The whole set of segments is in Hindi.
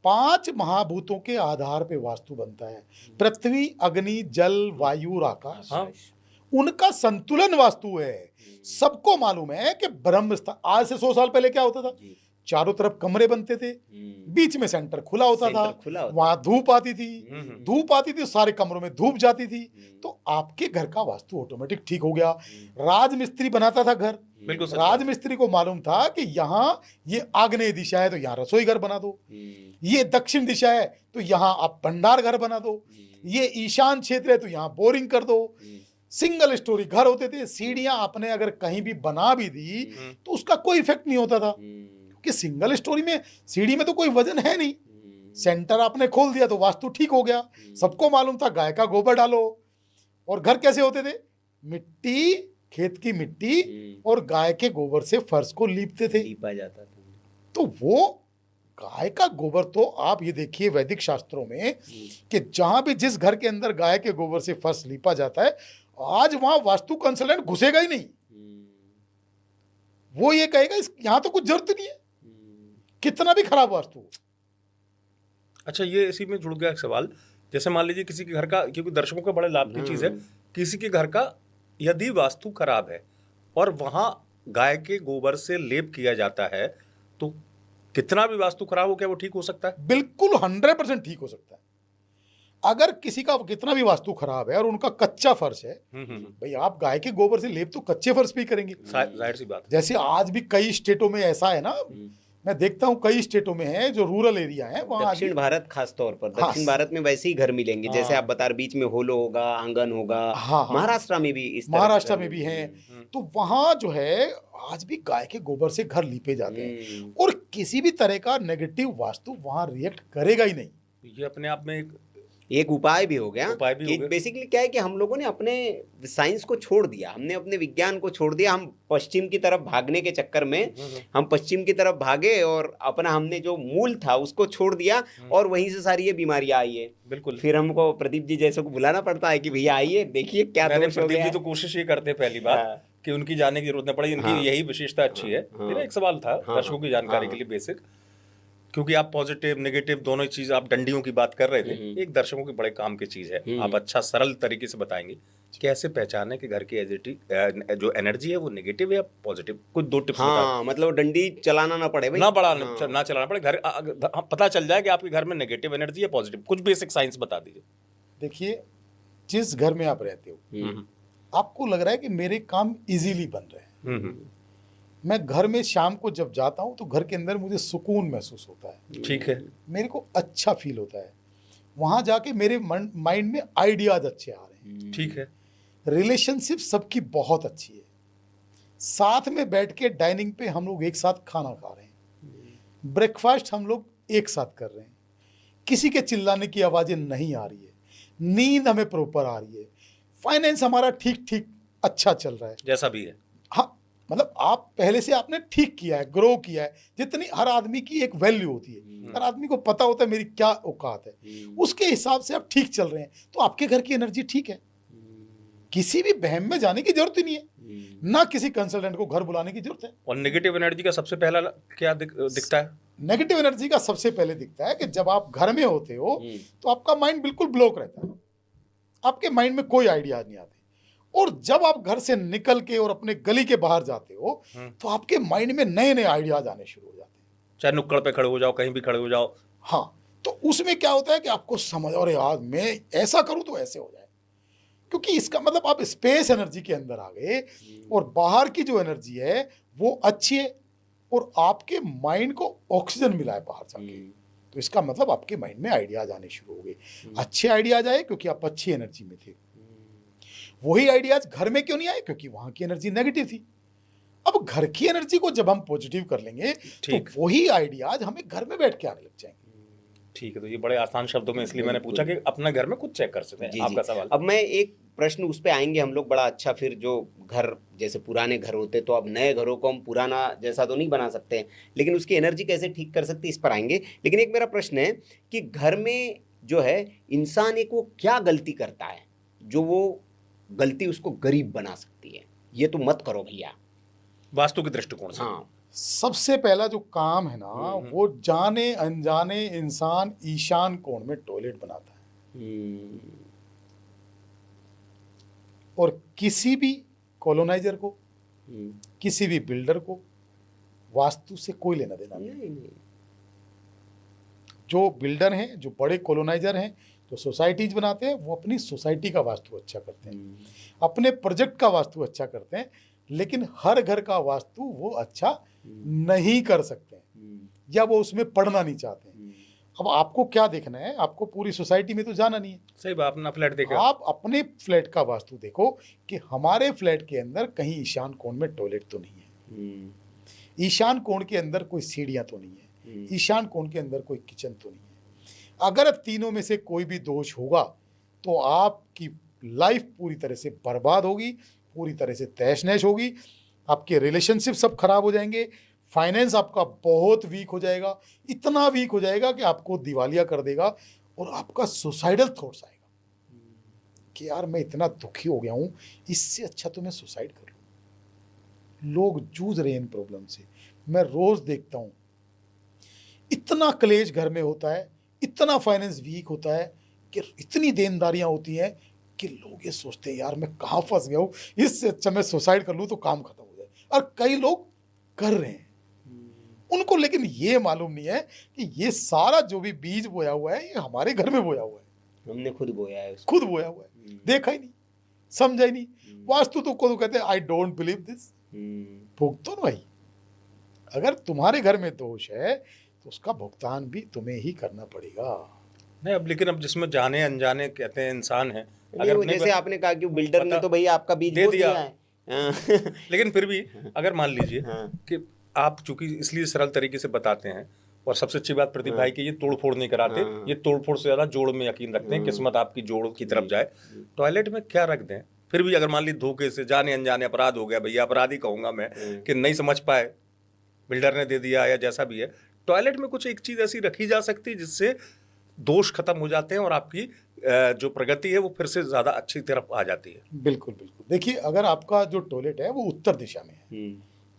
5 महाभूतों के आधार पे वास्तु बनता है। पृथ्वी, अग्नि, जल, वायु और आकाश। हाँ। उनका संतुलन वास्तु है। सबको मालूम है कि ब्रह्म स्थान, आज से 100 साल पहले क्या होता था? चारों तरफ कमरे बनते थे, बीच में सेंटर खुला होता था, वहां धूप आती थी, सारे कमरों में धूप जाती थी। तो आपके घर का वास्तु ऑटोमेटिक ठीक हो गया। राजमिस्त्री बनाता था घर, बिल्कुल राजमिस्त्री को मालूम था कि यहाँ ये आग्नेय दिशा है तो यहाँ रसोई घर बना दो, ये दक्षिण दिशा है तो यहाँ आप भंडार घर बना दो, ये ईशान क्षेत्र है तो यहाँ बोरिंग कर दो। सिंगल स्टोरी घर होते थे, सीढ़ियां आपने अगर कहीं भी बना भी दी तो उसका कोई इफेक्ट नहीं होता था, कि सिंगल स्टोरी में सीढ़ी में तो कोई वजन है नहीं। सेंटर आपने खोल दिया तो वास्तु ठीक हो गया। सबको मालूम था गाय का गोबर डालो। और घर कैसे होते थे? मिट्टी, खेत की मिट्टी और गाय के गोबर से फर्श को लीपते थे, लीपा जाता था। तो वो गाय का गोबर, तो आप ये देखिए वैदिक शास्त्रों में कि जहां भी जिस घर के अंदर गाय के गोबर से फर्श लीपा जाता है, आज वहां वास्तु कंसल्टेंट घुसेगा ही नहीं। वो ये कहेगा यहां तो कुछ जरूरत नहीं है, कितना भी खराब वास्तु। अच्छा, ये इसी में जुड़ गया एक सवाल। जैसे मान लीजिए किसी के घर का, क्योंकि दर्शकों का बड़े लाभ की चीज है, किसी के घर का यदि वास्तु खराब है और वहां गाय के गोबर से लेप किया जाता है, तो कितना भी वास्तु खराब हो, क्या वो ठीक हो सकता है? बिल्कुल 100% ठीक हो सकता है। अगर किसी का कितना भी वास्तु खराब है और उनका कच्चा फर्श है, भाई आप गाय के गोबर से लेप तो कच्चे फर्श पे ही करेंगे, जाहिर सी बात है। जैसे आज भी कई स्टेटों में ऐसा है ना, मैं देखता हूँ कई स्टेटों में है जो रूरल एरिया है, वहाँ दक्षिण भारत खास तौर पर, दक्षिण भारत में वैसे ही घर मिलेंगे। जैसे आप बता रहे, बीच में होलो होगा, आंगन होगा। महाराष्ट्र में भी इस तरह, महाराष्ट्र में भी है। तो वहाँ जो है आज भी गाय के गोबर से घर लीपे जाते हैं और किसी भी तरह का नेगेटिव वास्तु वहाँ रिएक्ट करेगा ही नहीं। ये अपने आप में एक उपाय भी हो गया। उपाय भी हो गया। बेसिकली क्या है कि हम लोगों ने अपने साइंस को छोड़ दिया, हमने अपने विज्ञान को छोड़ दिया। हम पश्चिम की तरफ भागने के चक्कर में हम पश्चिम की तरफ भागे और अपना हमने जो मूल था उसको छोड़ दिया, और वहीं से सारी ये बीमारियां आई है। बिल्कुल। फिर हमको प्रदीप जी जैसे को बुलाना पड़ता है कि भैया आइए, देखिए क्या दोष हो गया। प्रदीप जी तो कोशिश ये करते हैं पहली बात कि उनकी जाने की जरूरत न पड़े, इनकी यही विशेषता अच्छी है। मेरा एक सवाल था दर्शकों की जानकारी के लिए बेसिक, क्योंकि आप पॉजिटिव नेगेटिव दोनों चीज, आप डंडियों की बात कर रहे थे, एक दर्शकों की बड़े काम की चीज है, आप अच्छा सरल तरीके से बताएंगे कैसे पहचाने कि घर की जो एनर्जी है वो नेगेटिव है या पॉजिटिव? कुछ 2 टिप्स हाँ, मतलब डंडी चलाना ना पड़े भाई, ना चलाना पड़े, घर पता चल जाए कि आपके घर में नेगेटिव एनर्जी है पॉजिटिव। कुछ बेसिक साइंस बता दीजिए। देखिए, जिस घर में आप रहते हो, आपको लग रहा है कि मेरे काम इजीली बन रहे हैं, मैं घर में शाम को जब जाता हूं तो घर के अंदर मुझे सुकून महसूस होता है, ठीक है, मेरे को अच्छा फील होता है, वहां जाके मेरे माइंड में आइडियाज अच्छे आ रहे हैं, ठीक है, रिलेशनशिप सबकी बहुत अच्छी है, साथ में बैठ के डाइनिंग पे हम लोग एक साथ खाना खा रहे हैं, ब्रेकफास्ट हम लोग एक साथ कर रहे हैं, किसी के चिल्लाने की आवाजें नहीं आ रही है, नींद हमें प्रॉपर आ रही है, फाइनेंस हमारा ठीक ठीक अच्छा चल रहा है, जैसा भी है। हाँ, मतलब आप पहले से आपने ठीक किया है, ग्रो किया है, जितनी हर आदमी की एक वैल्यू होती है, हर आदमी को पता होता है मेरी क्या औकात है, उसके हिसाब से आप ठीक चल रहे हैं, तो आपके घर की एनर्जी ठीक है। किसी भी बहम में जाने की जरूरत ही नहीं है, ना किसी कंसल्टेंट को घर बुलाने की जरूरत है। और नेगेटिव एनर्जी का सबसे पहला क्या दिखता है? नेगेटिव एनर्जी का सबसे पहले दिखता है कि जब आप घर में होते हो तो आपका माइंड बिल्कुल ब्लॉक रहता है, आपके माइंड में कोई आइडिया नहीं आते, और जब आप घर से निकल के और अपने गली के बाहर जाते हो तो आपके माइंड में नए नए आइडियाज आने शुरू हो जाते हैं, चाहे नुक्कड़ पे खड़े हो जाओ, कहीं भी खड़े हो जाओ। हाँ, तो उसमें क्या होता है कि आपको समझ, और यार मैं ऐसा करूं तो ऐसे हो जाए, क्योंकि इसका मतलब आप स्पेस एनर्जी के अंदर आ गए और बाहर की जो एनर्जी है वो अच्छी है और आपके माइंड को ऑक्सीजन मिला है बाहर जाके, तो इसका मतलब आपके माइंड में आइडियाज आने शुरू हो गए, अच्छे आइडियाज आए क्योंकि आप अच्छी एनर्जी में थे। वही आइडियाज घर में क्यों नहीं आए? क्योंकि वहां की एनर्जी नेगेटिव थी। अब घर की एनर्जी को जब हम पॉजिटिव कर लेंगे तो वही आइडियाज हमें घर में बैठ के आने लग जाएंगे। ठीक है, तो ये बड़े आसान शब्दों में इसलिए मैंने पूछा कि अपना घर में खुद चेक कर सकते हैं। आपका सवाल। अब मैं एक प्रश्न उस पे आएंगे हम लोग बड़ा अच्छा, फिर जो घर जैसे पुराने घर होते तो अब नए घरों को हम पुराना जैसा तो नहीं बना सकते, लेकिन उसकी एनर्जी कैसे ठीक कर सकते इस पर आएंगे। लेकिन एक मेरा प्रश्न है कि घर में जो है इंसान एक वो क्या गलती करता है जो वो गलती उसको गरीब बना सकती है? ये तो मत करो भैया, वास्तु के दृष्टिकोण से। हाँ, सबसे पहला जो काम है ना, वो जाने अनजाने इंसान ईशान कोण में टॉयलेट बनाता है। और किसी भी कॉलोनाइजर को, किसी भी बिल्डर को वास्तु से कोई लेना देना नहीं। जो बिल्डर हैं, जो बड़े कॉलोनाइजर हैं, जो सोसाइटीज बनाते हैं, वो अपनी सोसाइटी का वास्तु अच्छा करते हैं, अपने प्रोजेक्ट का वास्तु अच्छा करते हैं, लेकिन हर घर का वास्तु वो अच्छा नहीं कर सकते हैं, या वो उसमें पढ़ना नहीं चाहते हैं। अब आपको क्या देखना है, आपको पूरी सोसाइटी में तो जाना नहीं है। सही बात, अपना फ्लैट देखा, आप अपने फ्लैट का वास्तु देखो कि हमारे फ्लैट के अंदर कहीं ईशान कोण में टॉयलेट तो नहीं है, ईशान कोण के अंदर कोई सीढ़ियां तो नहीं है, ईशान कोण के अंदर कोई किचन तो नहीं है। अगर तीनों में से कोई भी दोष होगा तो आपकी लाइफ पूरी तरह से बर्बाद होगी, पूरी तरह से तहस नहस होगी, आपके रिलेशनशिप सब खराब हो जाएंगे, फाइनेंस आपका बहुत वीक हो जाएगा, इतना वीक हो जाएगा कि आपको दिवालिया कर देगा, और आपका सुसाइडल थॉट्स आएगा कि यार मैं इतना दुखी हो गया हूं, इससे अच्छा तो मैं सुसाइड कर लूं। लोग जूझ रहे हैं इन प्रॉब्लम से, मैं रोज देखता हूं, इतना कलेश घर में होता है, इतना फाइनेंस वीक होता है कि इतनी देनदारियां होती हैं कि लोग ये सोचते हैं यार मैं कहाँ फंस गया हूँ, इससे अच्छा मैं सुसाइड कर लूँ तो काम खत्म हो जाए। और कई लोग कर रहे हैं, उनको लेकिन ये मालूम नहीं है कि ये सारा जो भी बीज बोया हुआ है ये हमारे घर में बोया हुआ है, हमने खुद बोया है, खुद बोया हुआ है, देखा ही नहीं, समझा ही नहीं। वास्तु तो को कहते हैं आई डोंट बिलीव दिस, भुगतो ना भाई। अगर तुम्हारे घर में दोष है तो उसका भुगतान भी तुम्हें ही करना पड़ेगा। नहीं अब, लेकिन अब जिसमें जाने अनजाने कहते हैं इंसान है, अगर जैसे आपने कहा कि बिल्डर ने तो भैया आपका बीज दे बो दिया है। लेकिन फिर भी अगर मान लीजिए कि आप चूंकि इसलिए सरल तरीके से बताते हैं, और सबसे अच्छी बात प्रदीप भाई की, ये तोड़फोड़ नहीं कराते, ये तोड़फोड़ से ज्यादा जोड़ में यकीन रखते हैं, किस्मत आपकी जोड़ की तरफ जाए। टॉयलेट में क्या रख दें, फिर भी अगर मान ली धोखे से जाने अनजाने अपराध हो गया, भैया अपराध ही कहूंगा मैं, कि नहीं समझ पाए, बिल्डर ने दे दिया या जैसा भी है, टॉयलेट में कुछ एक चीज ऐसी रखी जा सकती है जिससे दोष खत्म हो जाते हैं और आपकी जो प्रगति है वो फिर से ज्यादा अच्छी तरफ आ जाती है। बिल्कुल बिल्कुल। देखिए, अगर आपका जो टॉयलेट है वो उत्तर दिशा में है,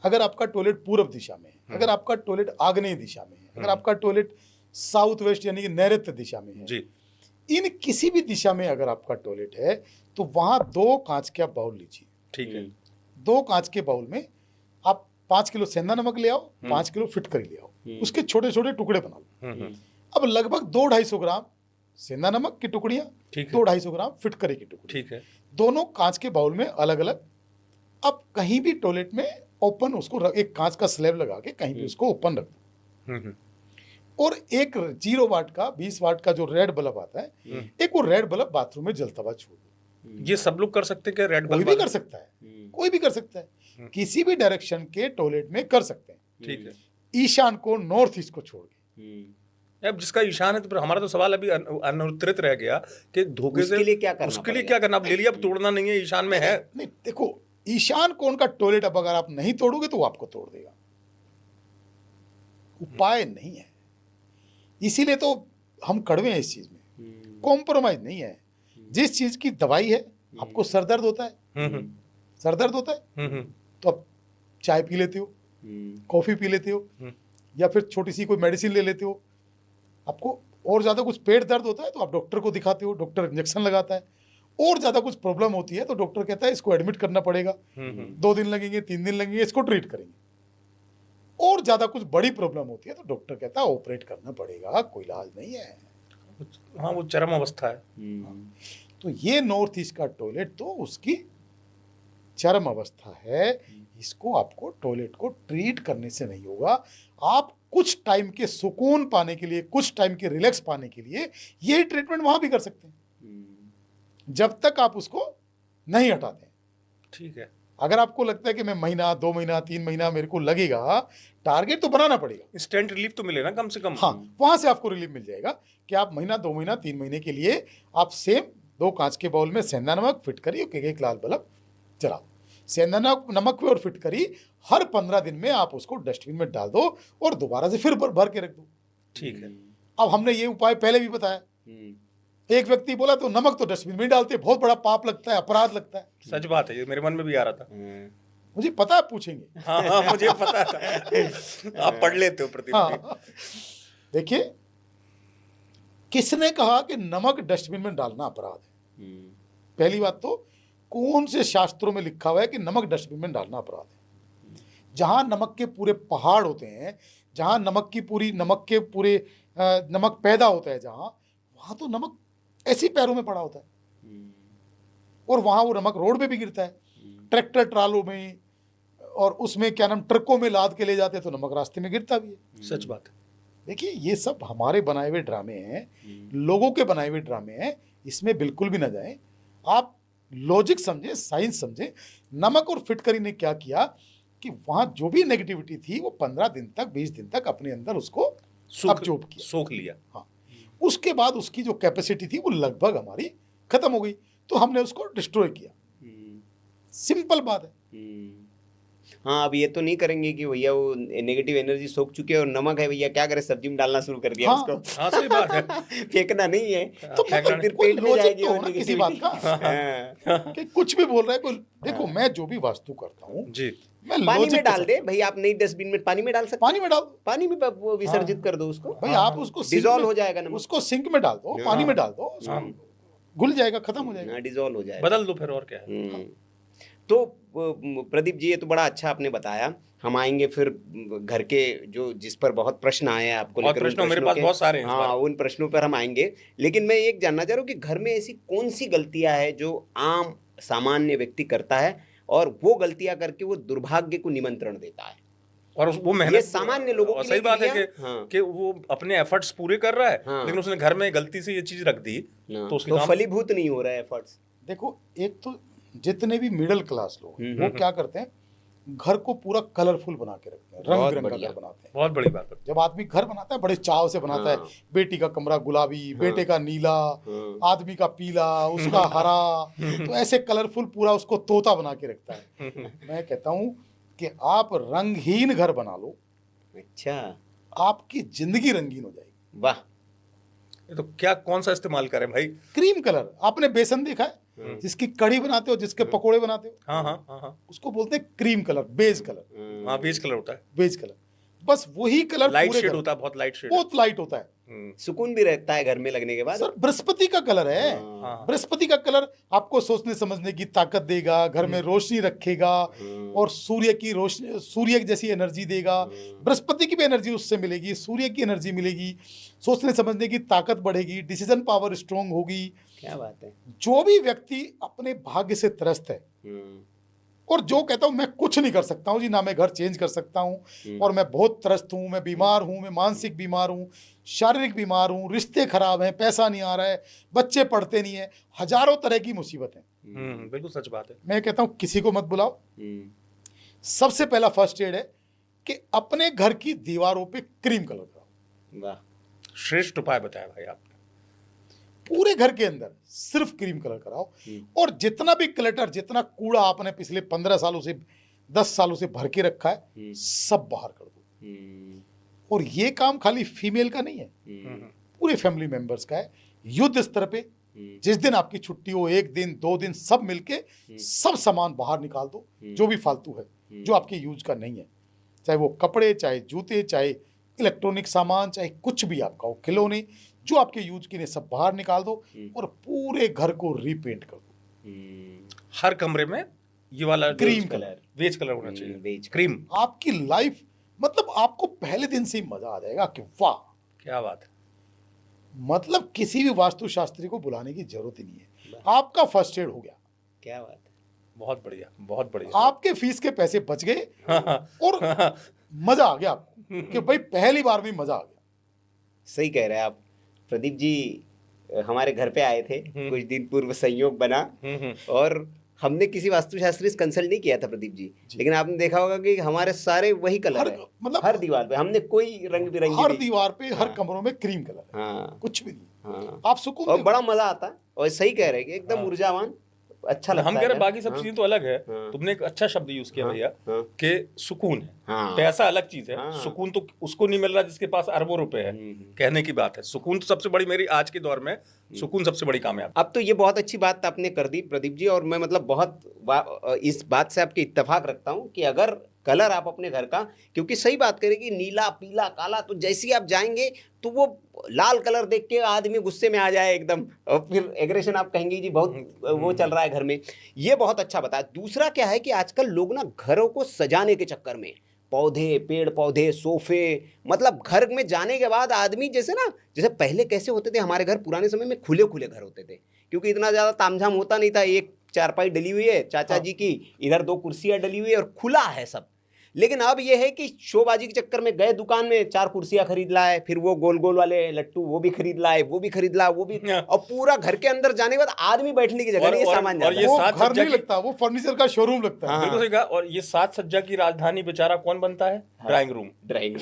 अगर आपका टॉयलेट पूर्व दिशा में है, अगर आपका टॉयलेट आग्नेय दिशा में है, अगर आपका टॉयलेट साउथ वेस्ट यानी कि नैऋत्य दिशा में है जी, इन किसी भी दिशा में अगर आपका टॉयलेट है तो वहां 2 कांच के आप बाउल लीजिए। ठीक है। 2 कांच के बाउल में आप 5 किलो सेंधा नमक ले आओ, 5 किलो फिटकरी ले आओ, उसके छोटे छोटे टुकड़े बना लो। अब लगभग 2-250 ग्राम सेंधा नमक की टुकड़ियां, 2-250 ग्राम फिटकरी की टुकड़ी, ठीक है। दोनों कांच के बाउल में अलग अलग। अब कहीं भी टॉयलेट में ओपन उसको एक कांच का स्लैब लगा के कहीं भी उसको ओपन रख दो, और एक 0 वाट का 20 वाट का जो रेड बल्ब आता है, एक वो रेड बल्ब बाथरूम में जलता हुआ छोड़ दो। ये सब लोग कर सकते हैं क्या? रेड कोई बल्ब भी कर सकता है, कोई भी कर सकता है, किसी भी डायरेक्शन के टॉयलेट में कर सकते हैं, ठीक है। ईशान को, नॉर्थ ईस्ट को छोड़ के। अब जिसका ईशान है, तो फिर हमारा तो सवाल अभी अनुत्तरित रह गया कि धोखे से उसके लिए क्या करना, उसके लिए क्या करना? अब ले लिया, अब तोड़ना नहीं है, ईशान में है। नहीं, देखो, ईशान कोण का टॉयलेट अब अगर आप नहीं तोड़ोगे तो वो आपको तोड़ देगा, उपाय नहीं है। इसीलिए तो हम कड़वे हैं इस चीज में, कॉम्प्रोमाइज नहीं है। जिस चीज की दवाई है, आपको सर दर्द होता है, सर दर्द होता है तो आप चाय पी लेते हो, कॉफी पी लेते हो, या फिर छोटी सी कोई मेडिसिन ले लेते हो। आपको और ज्यादा कुछ पेट दर्द होता है तो आप डॉक्टर को दिखाते हो, डॉक्टर इंजेक्शन लगाता है। और ज्यादा कुछ प्रॉब्लम होती है तो डॉक्टर कहता है इसको एडमिट करना पड़ेगा, 2 दिन लगेंगे, 3 दिन लगेंगे, इसको ट्रीट करेंगे। और ज्यादा कुछ बड़ी प्रॉब्लम होती है तो डॉक्टर कहता है ऑपरेट करना पड़ेगा, कोई इलाज नहीं है। हाँ, वो चरम अवस्था है। तो ये नॉर्थ ईस्ट का टॉयलेट तो उसकी चरम अवस्था है। इसको आपको टॉयलेट को ट्रीट करने से नहीं होगा। आप कुछ टाइम के सुकून पाने के लिए, कुछ टाइम के रिलैक्स पाने के लिए ये ट्रीटमेंट वहां भी कर सकते हैं, जब तक आप उसको नहीं हटाते। ठीक है। अगर आपको लगता है कि मैं महीना, 2 महीना, 3 महीना मेरे को लगेगा, टारगेट तो बनाना पड़ेगा। इंस्टेंट रिलीफ तो मिले ना कम से कम। हाँ, वहां से आपको रिलीफ मिल जाएगा कि आप महीना, 2 महीना, 3 महीने के लिए आप सेम 2 कांच के बाउल में सेंधा नमक, फिटकरी और एक लाल बल्ब जलाओ। सेंधा नमक और फिटकरी हर 15 दिन में आप उसको डस्टबिन में डाल दो और दोबारा से फिर भर के रख दो। ठीक है। अब हमने ये उपाय पहले भी बताया। एक व्यक्ति बोला तो नमक तो डस्टबिन में डालते, बहुत बड़ा पाप लगता है, अपराध लगता है। सच बात है, ये मेरे मन में भी आ रहा था। मुझे पता है, पूछेंगे। हाँ हाँ, मुझे पता था। आप पढ़ लेते हो प्रदीप जी। हाँ, देखिए, किसने कहा कि नमक डस्टबिन में डालना अपराध है? पहली बात तो, कौन से शास्त्रों में लिखा हुआ है कि नमक डस्टबिन में डालना अपराध है? जहां नमक के पूरे पहाड़ होते हैं, जहां नमक पैदा होता है, जहां, वहां तो नमक ऐसे ही पैरों में पड़ा होता है, और वहां वो नमक रोड पे भी गिरता है, ट्रैक्टर ट्रालों में, और उसमें क्या नाम, ट्रकों में लाद के ले जाते हैं, तो नमक रास्ते में गिरता भी है। सच बात है। देखिए, ये सब हमारे बनाए हुए ड्रामे हैं, लोगों के बनाए हुए ड्रामे हैं, इसमें बिल्कुल भी ना जाएं। आप लॉजिक समझे, साइंस समझे। नमक और फिटकरी ने क्या किया कि वहां जो भी नेगेटिविटी थी वो 15 दिन तक, 20 दिन तक अपने अंदर उसको अब्जॉर्ब किया, सोख लिया। हाँ, उसके बाद उसकी जो कैपेसिटी थी वो लगभग हमारी खत्म हो गई, तो हमने उसको डिस्ट्रॉय किया। सिंपल बात है। हाँ, अब ये तो नहीं करेंगे कि भैया वो नेगेटिव एनर्जी सोख चुके हैं और नमक है भैया, क्या करे, सब्जी में डालना शुरू कर दिया हाँ, उसको। हाँ सही बात है। फेंकना नहीं है, तो मतलब फिर कोई पेट में लॉजिक जाएगी तो वो हो ना किसी negativity। बात का, हाँ। कि कुछ भी बोल रहा है कोई। देखो, मैं जो भी वास्तु करता हूँ, जी, मैं पानी लॉजिक में डाल दे भाई, आप नहीं डस्टबिन में, पानी में डाल सकते, पानी में डाल दो, पानी में वो विसर्जित कर दो उसको, भाई आप उसको सिंक डिजोल्व में- हो जाएगा नमक, उसको सिंक में डाल दो, पानी में डाल दो, उसको घुल जाएगा, खत्म हो जाएगा। डिजोल्व हो जाएगा। बदल दो फिर, और क्या है। तो प्रदीप जी, ये तो बड़ा अच्छा आपने बताया। हम आएंगे फिर घर के जो जिस पर बहुत प्रश्न आए हैं आपको बहुत लेकर, उन प्रश्न, मेरे प्रश्नों पास के- बहुत सारे हैं इस हाँ, बार। उन प्रश्नों पर हम आएंगे। लेकिन मैं एक जानना चाह रहा हूँ कि घर में ऐसी कौन सी गलतियां हैं जो आम सामान्य व्यक्ति करता है और वो गलतियां करके वो दुर्भाग्य को निमंत्रण देता है? और वो मेहनत, ये सामान्य लोगों और के सही लिए बात है भैया, कि हाँ। कि वो अपने एफर्ट्स पूरे कर रहा है, हाँ। लेकिन उसने घर में गलती से ये चीज रख दी, तो उसके काम फलीभूत नहीं हो रहा है एफर्ट्स। देखो, एक तो जितने भी मिडिल क्लास लोग हैं, वो हम्म। क्या करते हैं, घर को पूरा कलरफुल बना के रखते हैं, रंग बहुत बिरंगा बढ़िया। घर बनाते हैं। बहुत बड़ी बात है। जब आदमी घर बनाता है, बड़े चाव से बनाता हाँ। है। बेटी का कमरा गुलाबी, बेटे का नीला, हाँ। आदमी का पीला, उसका हरा, तो ऐसे कलरफुल पूरा उसको तोता बना के रखता है। मैं कहता हूँ कि आप रंगहीन घर बना लो, अच्छा, आपकी जिंदगी रंगीन हो जाएगी। वाह। ये तो क्या, कौन सा इस्तेमाल करें भाई। क्रीम कलर, आपने बेसन देखा है, जिसकी कढ़ी बनाते हो, जिसके पकोड़े बनाते हो, हाँ हाँ हाँ हाँ उसको बोलते हैं क्रीम कलर, बेज कलर, हाँ, बेज कलर होता है, बेज कलर। बस वही कलर लाइट पूरे शेड घर- होता है, बहुत लाइट शेड। बहुत लाइट होता है सुकून भी रहता है घर में लगने के बाद। सर। बृहस्पति का कलर है, हाँ। बृहस्पति का कलर आपको सोचने समझने की ताकत देगा, घर में रोशनी रखेगा, और सूर्य की रोशनी, सूर्य जैसी एनर्जी देगा। बृहस्पति की भी एनर्जी उससे मिलेगी, सूर्य की एनर्जी मिलेगी, सोचने समझने की ताकत बढ़ेगी, डिसीजन पावर स्ट्रांग होगी। क्या बात है। जो भी व्यक्ति अपने भाग्य से त्रस्त है, और जो कहता हूं मैं कुछ नहीं कर सकता हूं जी, ना मैं घर चेंज कर सकता हूं, और मैं बहुत त्रस्त हूं, मैं बीमार हूं, मैं मानसिक बीमार हूं, शारीरिक बीमार हूं, रिश्ते खराब हैं, पैसा नहीं आ रहा है, बच्चे पढ़ते नहीं है, हजारों तरह की मुसीबतें, बिल्कुल सच बात है। मैं कहता हूं किसी को मत बुलाओ। सबसे पहला फर्स्ट एड है कि अपने घर की दीवारों पे क्रीम कलर कराओ। वाह। श्रेष्ठ उपाय बताया भाई आपने। पूरे घर के अंदर सिर्फ क्रीम कलर कराओ, और जितना भी क्लटर, जितना कूड़ा आपने पिछले 15 सालों से, 10 सालों से भर के रखा है, सब बाहर कर दो। और ये काम खाली फीमेल का नहीं है, पूरे फैमिली मेंबर्स का है। युद्ध स्तर पे जिस दिन आपकी छुट्टी हो, 1 दिन 2 दिन, सब मिलके सब सामान बाहर निकाल दो, जो भी फालतू है, जो आपके यूज का नहीं है, चाहे वो कपड़े, चाहे जूते, चाहे इलेक्ट्रॉनिक सामान, चाहे कुछ भी आपका हो, खिलौने, जो आपके यूज के लिए, सब बाहर निकाल दो, और पूरे घर को रीपेंट कर दो। हर कमरे में ये वाला क्रीम कलर, बेज कलर होना चाहिए, बेज क्रीम। आपकी लाइफ, मतलब आपको पहले दिन से ही मजा आ जाएगा कि वाह। क्या बात है। मतलब किसी भी वास्तुशास्त्री को बुलाने की जरूरत ही नहीं है, आपका फर्स्ट एड हो गया। क्या बात है। बहुत बढ़िया, बहुत बढ़िया। आपके फीस के पैसे बच गए, और मजा आ गया आपको कि भाई पहली बार में मजा आ गया। सही कह रहे हैं आप। प्रदीप जी हमारे घर पे आए थे कुछ दिन पूर्व, संयोग बना, और हमने किसी वास्तुशास्त्री से कंसल्ट नहीं किया था प्रदीप जी, लेकिन आपने देखा होगा कि हमारे सारे वही कलर है, मतलब हर दीवार पे हमने कोई रंग बिरंगी हर नहीं। दीवार पे, हर कमरों में क्रीम कलर है, हाँ कुछ भी नहीं। हाँ। आप सुकून और देखो। बड़ा मजा आता है। और सही कह रहे हैं कि एकदम ऊर्जावान, अच्छा लगता हम है कह रहे यार। बाकी सब हाँ, चीजें तो अलग है। हाँ। तुमने एक अच्छा शब्द यूज किया भैया हाँ। कि सुकून है। हाँ। पैसा अलग चीज है, हाँ। सुकून तो उसको नहीं मिल रहा जिसके पास अरबों रुपए है। कहने की बात है, सुकून तो सबसे बड़ी, मेरी आज के दौर में सुकून सबसे बड़ी कामयाबी। अब तो ये बहुत अच्छी बात आपने कर दी प्रदीप जी, और मैं मतलब बहुत इस बात से आपकी इत्तेफाक रखता हूँ कि अगर कलर आप अपने घर का, क्योंकि सही बात करें कि नीला पीला काला, तो जैसे ही आप जाएंगे तो वो लाल कलर देख के आदमी गुस्से में आ जाए एकदम, और फिर एग्रेशन आप कहेंगे जी बहुत वो चल रहा है घर में। ये बहुत अच्छा बताया। दूसरा क्या है कि आजकल लोग ना घरों को सजाने के चक्कर में पौधे, पेड़ पौधे, सोफे, मतलब घर में जाने के बाद आदमी जैसे ना, जैसे पहले कैसे होते थे हमारे घर पुराने समय में, खुले खुले घर होते थे, क्योंकि इतना ज़्यादा तामझाम होता नहीं था। एक चारपाई डली हुई है चाचा जी की, इधर 2 कुर्सियां डली हुई है और खुला है सब। लेकिन अब ये है कि शोबाजी के चक्कर में गए दुकान में, 4 कुर्सियां खरीद लाए, फिर वो गोल गोल वाले लट्टू वो भी खरीद लाए, वो भी खरीद ला, वो भी, और पूरा घर के अंदर जाने के बाद आदमी बैठने की जगह नहीं, ये सामान और ज्यादा ये वो सात घर सज्जा नहीं की- लगता, वो फर्नीचर का शोरूम लगता है। हाँ। बिल्कुल सही कहा। और ये 7 सज्जा की राजधानी बेचारा कौन बनता है? Drawing room. ड्राइंग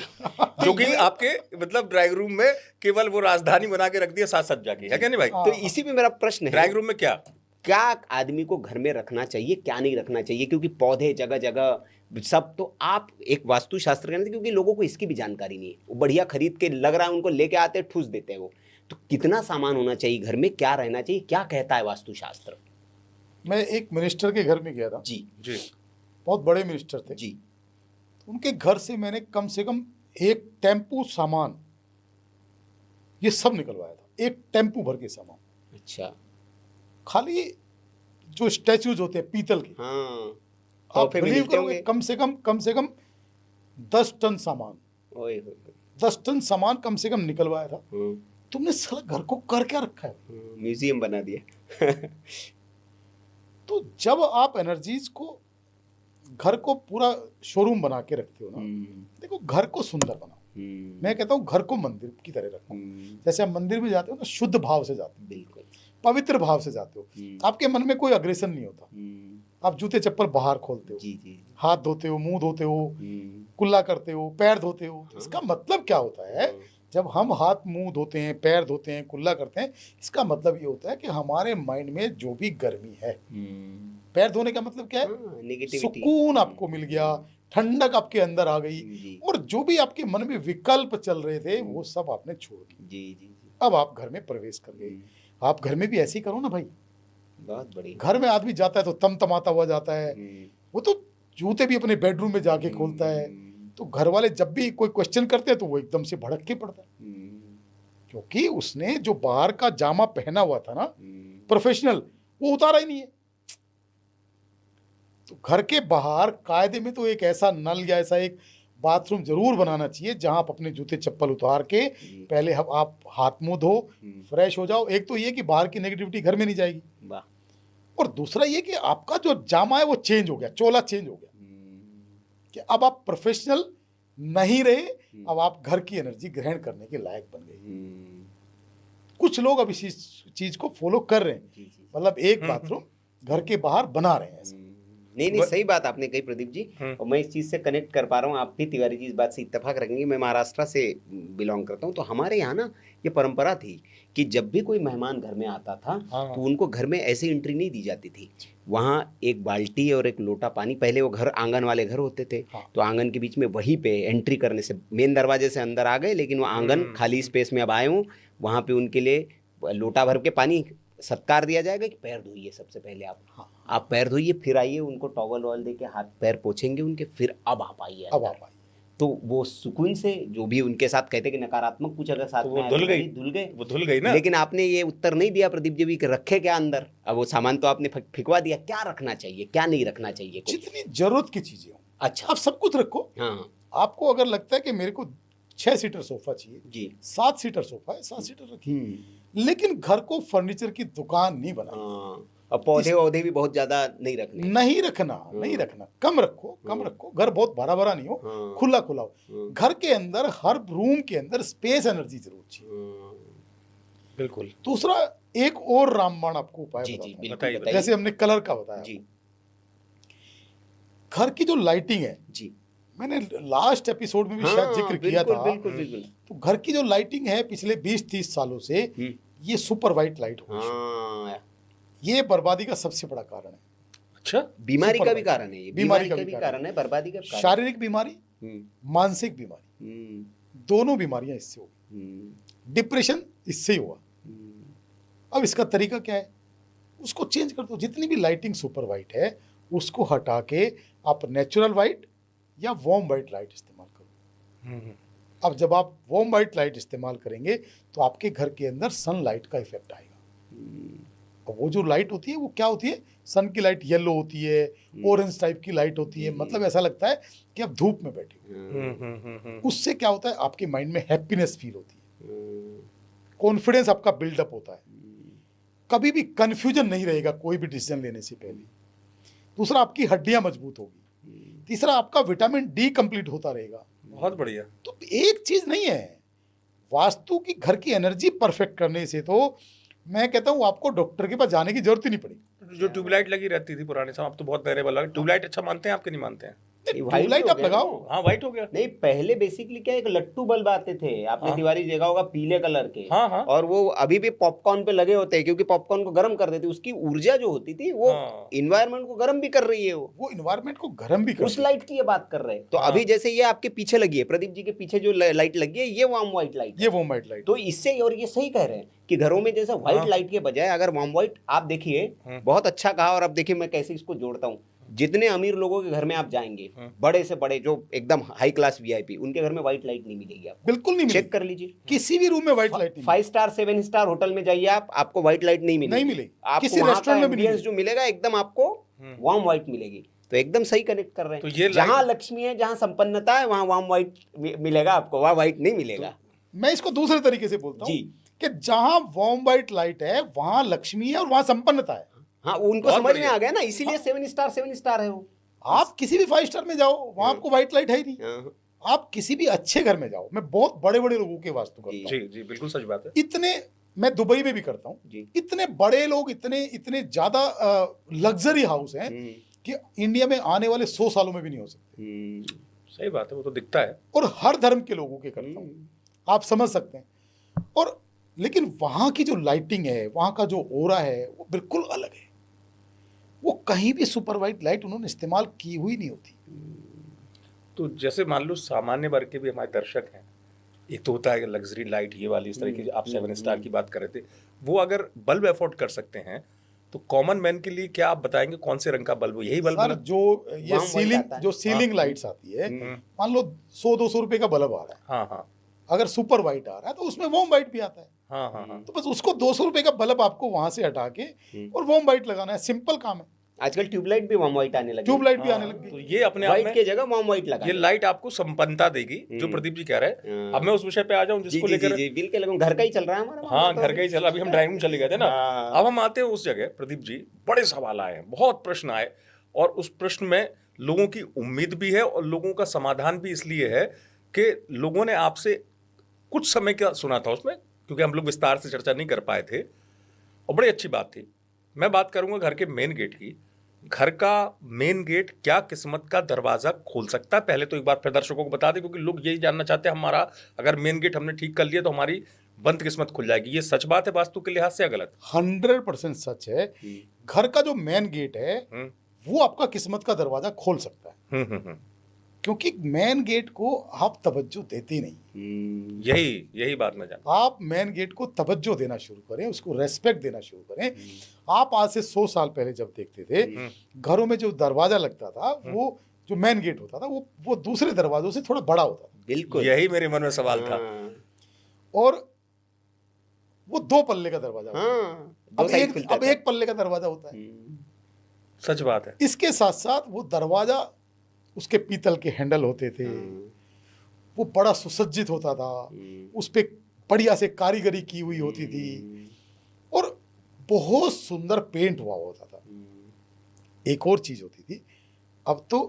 जो कि आपके मतलब ड्राइंग रूम में केवल वो राजधानी बना के रख दिया 7 सज्जा की, है क्या नहीं भाई? तो इसी पे मेरा प्रश्न है, ड्राइंग रूम में क्या क्या आदमी को घर में रखना चाहिए, क्या नहीं रखना चाहिए? क्योंकि पौधे जगह जगह सब, तो आप एक वास्तुशास्त्र कहते, क्योंकि लोगों को इसकी भी जानकारी नहीं है, वो बढ़िया खरीद के लग रहा है उनको, लेके आते हैं, ठूस देते हैं वो। तो कितना सामान होना चाहिए घर में, क्या रहना चाहिए, क्या कहता है वास्तुशास्त्र? मैं एक मिनिस्टर के घर में गया था, जी जी? बहुत बड़े मिनिस्टर थे। जी। उनके घर से मैंने कम से कम एक टेम्पू सामान ये सब निकलवाया था, एक टेम्पू भर के सामान। अच्छा। खाली जो स्टैचूज होते हैं पीतल के, हाँ। आप तोहफे में बिलीव मिलते करोगे, होंगे। कम से कम 10 टन सामान, ओए होए होए। 10 टन सामान कम से कम निकलवाया था। हाँ, तुमने साला घर को कर क्या रखा है? हाँ, म्यूजियम बना दिया। तो जब आप एनर्जीज को, घर को पूरा शोरूम बना के रखते हो ना, देखो घर को सुंदर बनाओ। मैं कहता हूँ घर को मंदिर की तरह रखो। जैसे आप मंदिर में जाते हो ना, शुद्ध भाव से जाते हो, बिल्कुल। पवित्र भाव से जाते हो, आपके मन में कोई अग्रेशन नहीं होता। आप जूते चप्पल बाहर खोलते हो, जी जी। हाथ धोते हो, मुंह धोते हो, कुल्ला करते हो, पैर धोते हो। इसका मतलब क्या होता है? जब हम हाथ मुंह धोते हैं, पैर धोते हैं, कुल्ला करते हैं, इसका मतलब ये होता है कि हमारे माइंड में जो भी गर्मी है, पैर धोने का मतलब क्या है? नेगेटिविटी। सुकून आपको मिल गया, ठंडक आपके अंदर आ गई, जी और जो भी आपके मन में विकल्प चल रहे थे वो सब आपने छोड़ दिए। जी जी जी। अब आप घर में प्रवेश कर गए। आप घर में भी ऐसे ही करो ना भाई। बहुत बढ़िया। घर में आदमी जाता है तो तमतमाता हुआ जाता है, वो तो जूते भी अपने बेडरूम में जाके खोलता है। तो घर वाले जब भी कोई क्वेश्चन करते हैं तो वो एकदम से भड़क के पड़ता है, क्योंकि उसने जो बाहर का जामा पहना हुआ था ना प्रोफेशनल, वो उतारा ही नहीं है। तो घर के बाहर कायदे में तो एक ऐसा नल या ऐसा एक बाथरूम जरूर बनाना चाहिए जहां आप अपने जूते चप्पल उतार के पहले आप हाथ मुंह धो, फ्रेश हो जाओ। एक तो ये कि बाहर की नेगेटिविटी घर में नहीं जाएगी, वाह। और दूसरा ये कि आपका जो जामा है वो चेंज हो गया, चोला चेंज हो गया, कि अब आप प्रोफेशनल नहीं रहे, अब आप घर की एनर्जी ग्रहण करने के लायक बन गए। कुछ लोग अब इसी चीज को फॉलो कर रहे हैं, मतलब एक बाथरूम घर के बाहर बना रहे हैं ऐसा। नहीं नहीं, सही बात आपने कही प्रदीप जी, और मैं इस चीज़ से कनेक्ट कर पा रहा हूँ। आप भी तिवारी जी इस बात से इत्तेफाक रखेंगे। मैं महाराष्ट्र से बिलोंग करता हूँ, तो हमारे यहाँ ना ये परंपरा थी कि जब भी कोई मेहमान घर में आता था तो उनको घर में ऐसे एंट्री नहीं दी जाती थी। वहाँ एक बाल्टी और एक लोटा पानी, पहले वो घर आंगन वाले घर होते थे, तो आंगन के बीच में वहीं पे एंट्री करने से, मेन दरवाजे से अंदर आ गए, लेकिन वो आंगन खाली स्पेस में अब आए हूँ, वहाँ पे उनके लिए लोटा भर के पानी सत्कार दिया जाएगा कि पैर धोइए सबसे पहले आप पैर धोइए, फिर आइए, उनको टॉवल वॉल दे के हाथ पैर पोछेंगे उनके, फिर अब आप आइए। अब आप आइए, तो वो सुकून से जो भी उनके साथ कहते कि नकारात्मक कुछ अगर साथ तो में वो धुल गई ना। लेकिन आपने ये उत्तर नहीं दिया प्रदीप जी भी कि रखे क्या अंदर। अब वो सामान तो आपने फिकवा दिया, क्या रखना चाहिए क्या नहीं रखना चाहिए? जितनी जरूरत की चीजें हो अच्छा, आप सब कुछ रखो। हाँ आपको अगर लगता है कि मेरे को 6 सीटर सोफा चाहिए जी, 7 सीटर सोफा है, 7 सीटर रखिए, लेकिन घर को फर्नीचर की दुकान नहीं बनानी। हाँ। और पौधे वौधे भी बहुत ज्यादा नहीं रखने। नहीं रखना, कम रखो। घर बहुत भरा भरा नहीं हो, खुला खुला हो। घर के अंदर, हर रूम के अंदर स्पेस एनर्जी जरूर चाहिए। बिल्कुल। दूसरा एक और रामबाण आपको उपाय जी जी बताता हूं। बिल्कुल बताइए। बताइए। जैसे हमने कलर का बताया, जी घर की जो लाइटिंग है, जी, मैंने लास्ट एपिसोड में भी शायद जिक्र किया बिल्कुल था। बिल्कुल बिल्कुल। तो घर की जो लाइटिंग है पिछले 20-30 सालों से, ये सुपर वाइट लाइट हो गई। हाँ ये बर्बादी का सबसे बड़ा कारण है। अच्छा, बीमारी का भी सुपरवाइट। कारण है ये, बीमारी का का भी भी कारण कारण है, बर्बादी का भी कारण शारीरिक बीमारी, है। मानसिक बीमारी, दोनों बीमारियां इससे होगी। डिप्रेशन इससे ही हुआ। अब इसका तरीका क्या है, उसको चेंज कर दो। जितनी भी लाइटिंग सुपर वाइट है उसको हटा के आप नेचुरल वाइट या वार्म वाइट लाइट इस्तेमाल करो। अब जब आप वार्म वाइट लाइट इस्तेमाल करेंगे तो आपके घर के अंदर सनलाइट का इफेक्ट आएगा। और वो जो लाइट होती है वो क्या होती है, सन की लाइट येलो होती है, ऑरेंज टाइप की लाइट होती है, मतलब ऐसा लगता है कि आप धूप में बैठे हो। उससे क्या होता है, आपके माइंड में हैप्पीनेस फील होती है, कॉन्फिडेंस आपका बिल्डअप होता है, कभी भी कंफ्यूजन नहीं रहेगा कोई भी डिसीजन लेने से पहले। दूसरा, आपकी हड्डियां मजबूत होगी। तीसरा, आपका विटामिन डी कंप्लीट होता रहेगा। बहुत बढ़िया। तो एक चीज नहीं है, वास्तु की घर की एनर्जी परफेक्ट करने से तो मैं कहता हूँ आपको डॉक्टर के पास जाने की जरूरत ही नहीं पड़ेगी। जो ट्यूबलाइट लगी रहती थी पुराने समय, अब तो बहुत नए वाला ट्यूबलाइट अच्छा मानते हैं, आपके नहीं मानते हैं? ट्यूबलाइट आप लगाओ। हाँ, व्हाइट हो गया। नहीं, पहले बेसिकली क्या, एक लट्टू बल्ब आते थे, आपने हाँ। दीवारी देखा होगा, पीले कलर के। हाँ, हाँ। और वो अभी भी पॉपकॉर्न पे लगे होते हैं, क्योंकि पॉपकॉर्न को गर्म कर देते, उसकी ऊर्जा जो होती थी वो हाँ। इन्वायरमेंट को गर्म भी कर रही है। वो इन्वायरमेंट को गर्म भी उस कर लाइट की ये बात कर रहे हैं। तो हाँ। अभी जैसे ये आपके पीछे लगी है, प्रदीप जी के पीछे जो लाइट लगी है, ये वार्म व्हाइट लाइट ये वार्म व्हाइट लाइट। तो इससे, और ये सही कह रहे हैं कि घरों में जैसे व्हाइट हाँ। लाइट के बजाय अगर वार्म व्हाइट, आप देखिए, बहुत अच्छा कहा। और अब देखिए मैं कैसे इसको जोड़ता हूँ। जितने अमीर लोगों के घर में आप जाएंगे, बड़े से बड़े जो एकदम हाई क्लास वीआईपी, उनके घर में व्हाइट लाइट नहीं मिलेगी आपको। बिल्कुल नहीं चेक मिलेगी। कर लीजिए, किसी भी रूम में व्हाइट लाइट नहीं 5 स्टार 7 स्टार होटल में जाइए आप, आपको व्हाइट लाइट नहीं मिलेगी। नहीं मिलेगी। आपको किसी वहाँ रेस्टोरेंट का में भी नहीं ambience जो मिलेगा एकदम आपको वार्म व्हाइट मिलेगी। तो एकदम सही कनेक्ट कर रहे तो हैं। ये जहाँ लक्ष्मी है, जहाँ संपन्नता है, वहाँ वार्म व्हाइट मिलेगा आपको, वहाँ व्हाइट नहीं मिलेगा। मैं इसको दूसरे तरीके से बोलता हूँ जी। कि जहां वार्म व्हाइट लाइट है वहां लक्ष्मी है और वहां संपन्नता है। हाँ, उनको बहुत समझ में बढ़िया। आ गया ना, इसीलिए 7 स्टार है वो। आप किसी भी 5 स्टार में जाओ, वहां आपको व्हाइट लाइट है ही नहीं। हाँ। आप किसी भी अच्छे घर में जाओ, मैं बहुत बड़े बड़े लोगों के वास्तु करता हूँ, जी जी, बिल्कुल सच बात है। इतने, मैं दुबई में भी करता हूँ, जी। इतने बड़े लोग, इतने इतने ज्यादा लग्जरी हाउस हैं कि इंडिया में आने वाले 100 सालों में भी नहीं हो सकते। सही बात है, वो तो दिखता है। और हर धर्म के लोगों के करता हूँ, आप समझ सकते हैं। और लेकिन वहां की जो लाइटिंग है, वहां का जो ओरा है, वो बिल्कुल अलग है। वो कहीं भी सुपर वाइट लाइट उन्होंने इस्तेमाल की हुई नहीं होती। तो जैसे मान लो सामान्य वर्ग के भी हमारे दर्शक हैं, एक तो होता है लग्जरी लाइट ये वाली, इस तरह की आप 7 स्टार की बात कर रहे थे, वो अगर बल्ब अफोर्ड कर सकते हैं तो कॉमन मैन के लिए क्या आप बताएंगे, कौन से रंग का बल्ब, यही बल्ब? सर, जो ये वार्म व्हाइट आता है। सीलिंग लाइट्स आती है, मान लो 100-200 रुपए का बल्ब आ रहा है, हाँ हाँ अगर सुपर वाइट आ रहा है तो उसमें वार्म वाइट भी आता है। हाँ हाँ हाँ। तो बस उसको 200 रुपए का बल्ब आपको वहां से हटा के और वार्म वाइट लगाना है, सिंपल काम है। आजकल ट्यूबलाइट भी वार्म व्हाइट आने लगी। ट्यूबलाइट भी आने लग तो गई। ये अपने आप व्हाइट में की जगह वार्म व्हाइट लगा ये लाइट आपको संपन्नता देगी, जो प्रदीप जी कह रहे हैं। अब मैं उस विषय पे आ जाऊं जी जिसको जी लेकर, जी, बिल्कुल लगूं, घर का ही चल रहा है हमारा। हाँ घर का ही चला, अभी हम ड्राइविंग में चले गए थे ना। हाँ। अब हम आते हैं उस जगह, प्रदीप जी, बड़े सवाल आए हैं, बहुत प्रश्न आए, और उस प्रश्न में लोगों की उम्मीद भी है और लोगों का समाधान भी इसलिए है कि लोगों ने आपसे कुछ समय का सुना था उसमें, क्योंकि हम लोग विस्तार से चर्चा नहीं कर पाए थे, और बड़ी अच्छी बात थी। मैं बात करूंगा घर के मेन गेट की। घर का मेन गेट क्या किस्मत का दरवाजा खोल सकता है? पहले तो एक बार फिर दर्शकों को बता दें, क्योंकि लोग यही जानना चाहते हैं, हमारा अगर मेन गेट हमने ठीक कर लिया तो हमारी बंद किस्मत खुल जाएगी। ये सच बात है वास्तु के लिहाज से या गलत? 100% सच है। घर का जो मेन गेट है वो आपका किस्मत का दरवाजा खोल सकता है, क्योंकि मेन गेट को आप तवज्जो देते नहीं। यही बात मैं जानता आप मेन गेट को तवज्जो देना शुरू करें, उसको रेस्पेक्ट देना शुरू करें। आप आज से 100 साल पहले जब देखते थे, घरों में जो दरवाजा लगता था, वो जो मेन गेट होता था, वो दूसरे दरवाजों से थोड़ा बड़ा होता था। बिल्कुल, यही मेरे मन में सवाल था। और वो 2 पल्ले का दरवाजा होता था। हाँ, दो साइड खुलता अब था। 1 पल्ले का दरवाजा होता है। सच बात है। इसके साथ साथ वो दरवाजा, उसके पीतल के हैंडल होते थे, वो बड़ा सुसज्जित होता था, उस पे बढ़िया से कारीगरी की हुई होती थी और बहुत सुंदर पेंट हुआ होता था। एक और चीज होती थी, अब तो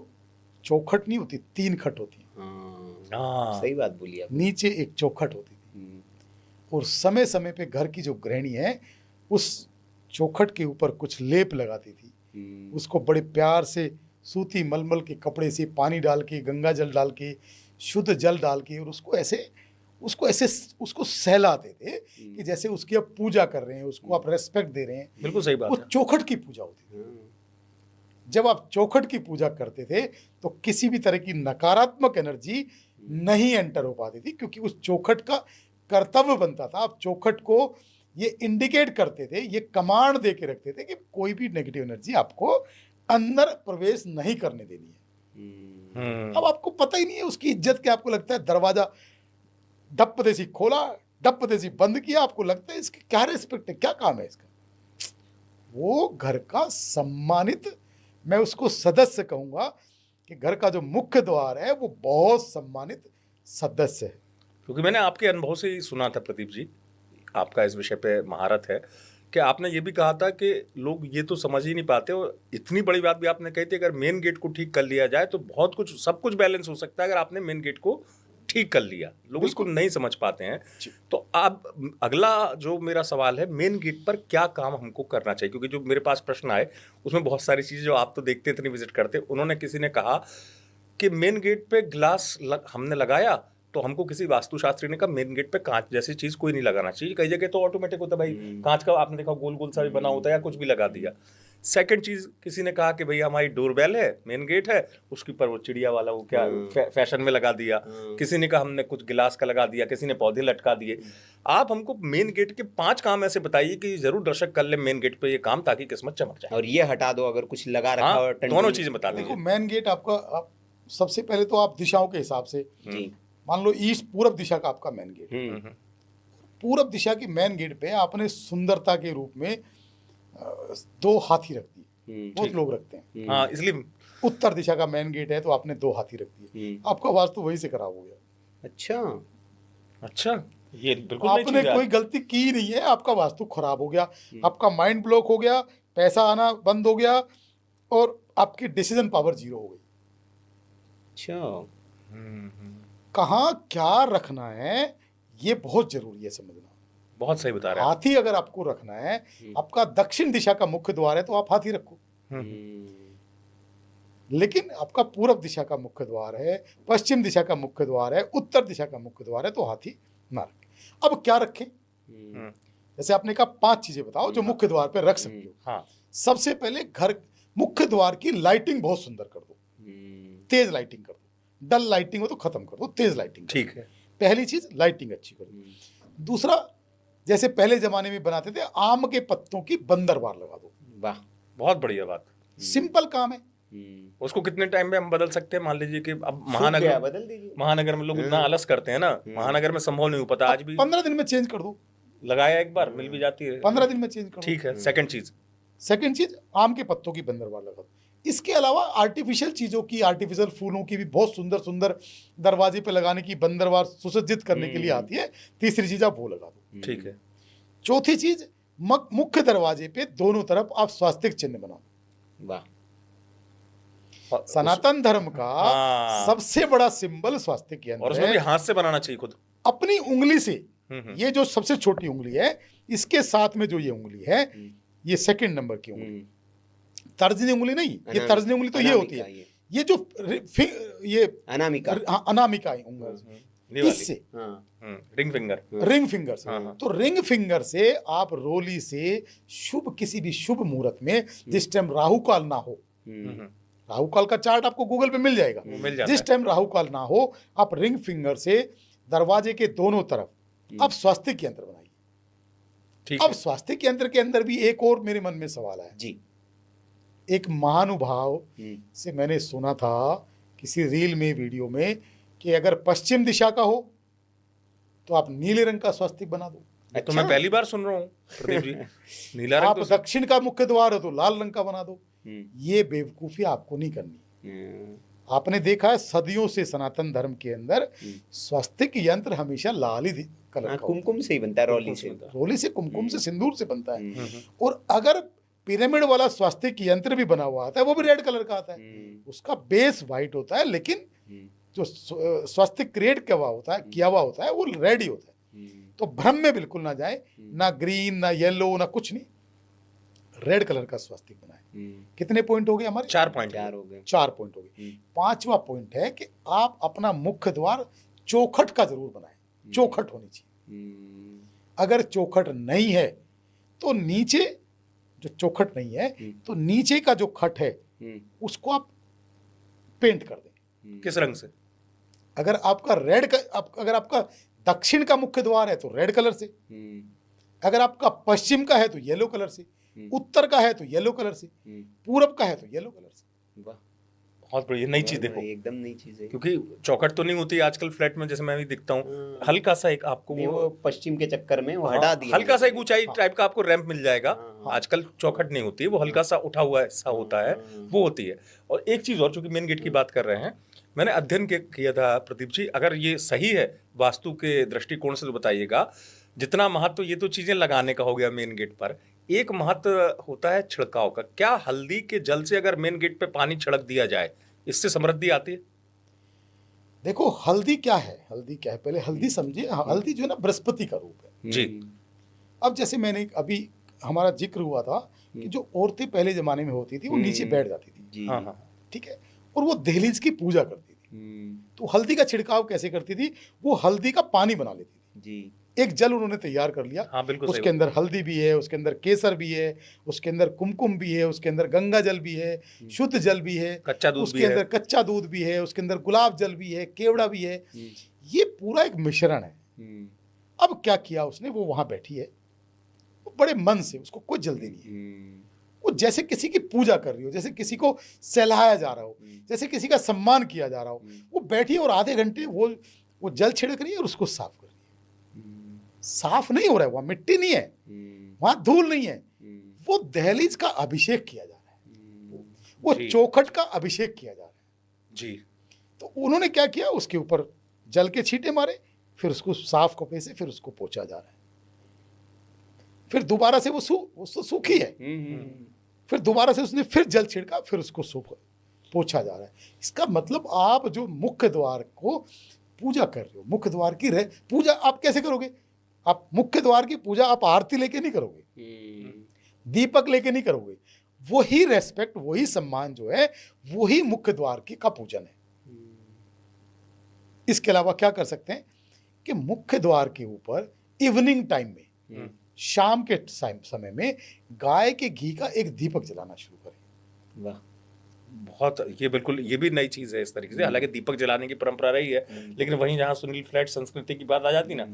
चौखट नहीं होती, 3 खट होती है। हाँ, सही बात बोली आप। नीचे एक चौखट होती थी और समय समय पे घर की जो गृहिणी है उस चौखट के ऊपर कुछ लेप लगाती थी। उसको बड़े प्यार से सूती मलमल के कपड़े से पानी डाल के, गंगा जल डाल के, शुद्ध जल डाल के, और उसको ऐसे उसको ऐसे उसको सहलाते थे कि जैसे उसकी आप पूजा कर रहे हैं, उसको आप रेस्पेक्ट दे रहे हैं। बिल्कुल सही बात वो है। चौखट की पूजा होती थी। जब आप चौखट की पूजा करते थे तो किसी भी तरह की नकारात्मक एनर्जी नहीं एंटर हो पाती थी, क्योंकि उस चौखट का कर्तव्य बनता था। आप चौखट को ये इंडिकेट करते थे, ये कमांड दे के रखते थे कि कोई भी नेगेटिव एनर्जी आपको अंदर प्रवेश नहीं करने देनी है। अब आपको पता ही नहीं है उसकी इज्जत क्या। आपको लगता है दरवाजा डप देसी खोला, डप देसी बंद किया, आपको लगता है इसकी क्या रिस्पेक्ट है, क्या काम है इसका। वो घर का सम्मानित, मैं उसको सदस्य कहूंगा कि घर का जो मुख्य द्वार है वो बहुत सम्मानित सदस्य है। क्योंकि मैंने आपके अनुभव से ही सुना था प्रदीप जी, आपका इस विषय पे महारत है, कि आपने ये भी कहा था कि लोग ये तो समझ ही नहीं पाते, और इतनी बड़ी बात भी आपने कही थी, अगर मेन गेट को ठीक कर लिया जाए तो बहुत कुछ, सब कुछ बैलेंस हो सकता है अगर आपने मेन गेट को ठीक कर लिया। लोग इसको नहीं समझ पाते हैं। तो अब अगला जो मेरा सवाल है, मेन गेट पर क्या काम हमको करना चाहिए? क्योंकि जो मेरे पास प्रश्न आए उसमें बहुत सारी चीज़ें जो आप तो देखते इतनी विजिट करते, उन्होंने किसी ने कहा कि मेन गेट पे ग्लास हमने लगाया तो हमको किसी वास्तुशास्त्री ने कहा मेन गेट पे कांच जैसी चीज कोई नहीं लगाना चाहिए। कई जगह तो ऑटोमेटिक होता है भाई, कांच का आपने देखा गोल गोल सा भी बना होता है या कुछ भी लगा दिया। सेकंड चीज किसी ने कहा कि भैया हमारी डोरबेल है, मेन गेट है, उसके ऊपर वो चिड़िया वाला वो क्या फैशन में लगा दिया। किसी ने कहा हमने कुछ गिलास का लगा दिया, किसी ने पौधे लटका दिए। आप हमको मेन गेट के 5 काम ऐसे बताइए कि जरूर दर्शक कर ले मेन गेट पे ये काम, ताकि किस्मत चमक जाए। और ये हटा दो अगर कुछ लगा रखा हाँ, हो, दोनों चीजें बता देखो, दीजिए। मेन गेट आपका सबसे पहले तो आप दिशाओं के हिसाब से, जी। मान लो ईस्ट पूरब दिशा का आपका मेन गेट, पूरब दिशा की मेन गेट पे आपने सुंदरता के रूप में 2 हाथी रख दिए। बहुत लोग रखते हैं। हाँ, इसलिए उत्तर दिशा का मेन गेट है तो आपने 2 हाथी रख दिए, आपका वास्तु वहीं से खराब हो गया। अच्छा, ये बिल्कुल नई आपने चीज़ है। कोई गलती की नहीं है, आपका वास्तु खराब हो गया, आपका माइंड ब्लॉक हो गया, पैसा आना बंद हो गया और आपकी डिसीजन पावर 0 हो गई। कहाँ क्या रखना है ये बहुत जरूरी है समझना। बहुत सही बता रहे हैं। हाथी अगर आपको रखना है, आपका दक्षिण दिशा का मुख्य द्वार है तो आप हाथी रखो। लेकिन आपका पूरब दिशा का मुख्य द्वार है, पश्चिम दिशा का मुख्य द्वार है, उत्तर दिशा का मुख्य द्वार है तो हाथी ना रखें। अब क्या रखें? जैसे आपने कहा 5 चीजें बताओ जो मुख्य द्वार पे रख सकते हो। हाँ, सबसे पहले घर मुख्य द्वार की लाइटिंग बहुत सुंदर कर दो, तेज लाइटिंग कर दो। डल लाइटिंग हो तो खत्म कर दो, तेज लाइटिंग कर दो। ठीक है। पहली चीज लाइटिंग अच्छी कर दो। दूसरा, जैसे पहले जमाने में बनाते थे, आम के पत्तों की बंदरवार लगा दो। वाह, बहुत बढ़िया बात। सिंपल काम है। उसको कितने टाइम में हम बदल सकते हैं? मान लीजिए कि अब सूख गया, महानगर बदल दीजिए। महानगर में लोग इतना आलस करते हैं ना, महानगर में संभव नहीं हो पाता। आज भी 15 दिन में चेंज कर दो, लगाया एक बार मिल भी जाती है। 15 दिन में चेंज कर दो। ठीक है। सेकंड चीज, सेकंड चीज, आम के पत्तों की बंदरवार लगा दो। इसके अलावा आर्टिफिशियल चीजों की, आर्टिफिशियल फूलों की भी बहुत सुंदर सुंदर दरवाजे पे लगाने की बंदरवार सुसज्जित करने के लिए आती है। तीसरी चीज आप वो लगा दो। ठीक है। चौथी चीज, मुख्य दरवाजे पे दोनों तरफ आप स्वास्तिक चिन्ह बनाओ। वाह, सनातन धर्म का हाँ। सबसे बड़ा सिंबल स्वास्तिक और यंत्र उसमें भी है। हाथ से बनाना चाहिए खुद। अपनी उंगली से, ये जो सबसे छोटी उंगली है, इसके साथ में जो ये उंगली है, ये सेकंड नंबर की उंगली, तर्जनी उंगली नहीं, ये तर्जनी उंगली तो ये होती है, ये जो ये अनामिका, अनामिका उंगली, इससे रिंग फिंगर, रिंग फिंगर से। तो रिंग फिंगर से आप रोली से शुभ, किसी भी शुभ मुहूर्त में, जिस टाइम राहु काल ना हो, राहु काल का चार्ट आपको गूगल पे मिल जाएगा, मिल जाता जिस टाइम राहु काल ना हो, आप रिंग फिंगर से दरवाजे के दोनों तरफ आप स्वास्तिक यंत्र बनाइए। ठीक अब है। स्वास्तिक यंत्र के अंदर भी एक और मेरे मन में सवाल है जी। एक महानुभाव से मैंने सुना था किसी रील में, वीडियो में, कि अगर पश्चिम दिशा का हो तो आप नीले रंग का स्वास्तिक बना दो। तो मैं पहली बार सुन रहा हूँ प्रदीप जी। नीला रंग आप तो दक्षिण का मुख्य द्वार हो तो लाल रंग का बना दो। ये बेवकूफी आपको नहीं करनी। आपने देखा है सदियों से सनातन धर्म के अंदर स्वास्तिक यंत्र हमेशा लाल ही कलर का होता कुमकुम से ही बनता है, रोली से। है। रोली से, कुमकुम से, सिंदूर से बनता है। और अगर पिरामिड वाला स्वास्तिक यंत्र भी बना हुआ आता है, वो भी रेड कलर का आता है। उसका बेस व्हाइट होता है, लेकिन जो स्वास्तिक क्रिएट किया हुआ होता है वो रेड ही होता है। तो भ्रम में बिल्कुल ना जाए, ना ग्रीन, ना येलो, ना कुछ नहीं, रेड कलर का स्वास्तिक बनाए। कितने पॉइंट हो गए हमारे? 4 पॉइंट। 4 हो गए। 4 पॉइंट हो गए। 5वां पॉइंट है कि आप अपना मुख्य द्वार चौखट का जरूर बनाएं। चौखट होनी चाहिए। अगर चौखट नहीं है तो नीचे जो चौखट नहीं है तो नीचे का जो खट है उसको आप पेंट कर दें। किस रंग से? अगर आपका अगर आपका दक्षिण का मुख्य द्वार है तो रेड कलर से, अगर आपका पश्चिम का है तो येलो कलर से, उत्तर का है तो येलो कलर से, पूरब का है तो येलो कलर से। वाह, बहुत बढ़िया, नई चीज देखो, एकदम नई चीज है। क्योंकि चौखट तो नहीं होती आजकल फ्लैट में, जैसे मैं भी दिखता हूँ, हल्का सा एक आपको वो पश्चिम के चक्कर में वो हाँ, हटा दिया, हल्का सा एक ऊंचाई टाइप का आपको रैंप मिल जाएगा। हाँ। आजकल चौखट नहीं होती है, वो हल्का सा उठा हुआ ऐसा होता है, वो होती है। और एक चीज और, चूंकि मेन गेट की बात कर रहे हैं, मैंने अध्ययन किया था प्रदीप जी, अगर ये सही है वास्तु के दृष्टिकोण से तो बताइएगा। जितना महत्व ये तो चीजें लगाने का हो गया मेन गेट पर, एक महत्व होता है छिड़काव का। क्या हल्दी के जल से अगर मेन गेट पे पानी छिड़क दिया जाए इससे समृद्धि आती है? देखो हल्दी क्या है, हल्दी क्या है, पहले हल्दी समझिए। हल्दी जो है ना बृहस्पति का रूप है जी। अब जैसे मैंने अभी हमारा जिक्र हुआ था कि जो औरतें पहले जमाने में होती थी वो नीचे बैठ जाती थी, हाँ हाँ, ठीक है, और वो दहलीज की पूजा करती थी। तो हल्दी का छिड़काव कैसे करती थी? वो हल्दी का पानी बना लेती थी जी। एक जल उन्होंने तैयार कर लिया। हाँ बिल्कुल, उसके अंदर हल्दी भी है, उसके अंदर केसर भी है, उसके अंदर कुमकुम भी है, उसके अंदर गंगा जल भी है, शुद्ध जल भी है, कच्चा दूध उसके अंदर कच्चा दूध भी है, उसके अंदर गुलाब जल भी है, केवड़ा भी है। ये पूरा एक मिश्रण है। अब क्या किया उसने, वो वहां बैठी है, वो बड़े मन से, उसको कोई जल्दी नहीं है, वो जैसे किसी की पूजा कर रही हो, जैसे किसी को सहलाया जा रहा हो, जैसे किसी का सम्मान किया जा रहा हो, वो बैठी है और आधे घंटे वो जल छिड़क रही है और उसको साफ कर रही है। साफ नहीं हो रहा है, वहां मिट्टी नहीं है, वहां धूल नहीं है, वो दहलीज का अभिषेक किया जा रहा है, वो चौखट का अभिषेक किया जा रहा है जी। तो उन्होंने क्या किया, उसके ऊपर जल के छींटे मारे, फिर उसको साफ कपड़े से फिर उसको पोंछा जा रहा है, फिर दोबारा से वो सूखी है, फिर दोबारा से उसने फिर जल छिड़का, फिर उसको पोंछा जा रहा है। इसका मतलब आप जो मुख्य द्वार को पूजा कर रहे हो, मुख्य द्वार की पूजा आप कैसे करोगे? आप मुख्य द्वार की पूजा आप आरती लेके नहीं करोगे, दीपक लेके नहीं करोगे, वही रेस्पेक्ट, वही सम्मान जो है वही मुख्य द्वार की का पूजन है। इसके अलावा क्या कर सकते हैं कि मुख्य द्वार के ऊपर इवनिंग टाइम में, शाम के समय में गाय के घी का एक दीपक जलाना शुरू करें। वाह, बहुत, ये बिल्कुल, ये भी नई चीज है इस तरीके से। हालांकि दीपक जलाने की परंपरा रही है, लेकिन वहीं जहाँ सुनील फ्लैट संस्कृति की बात आ जाती ना,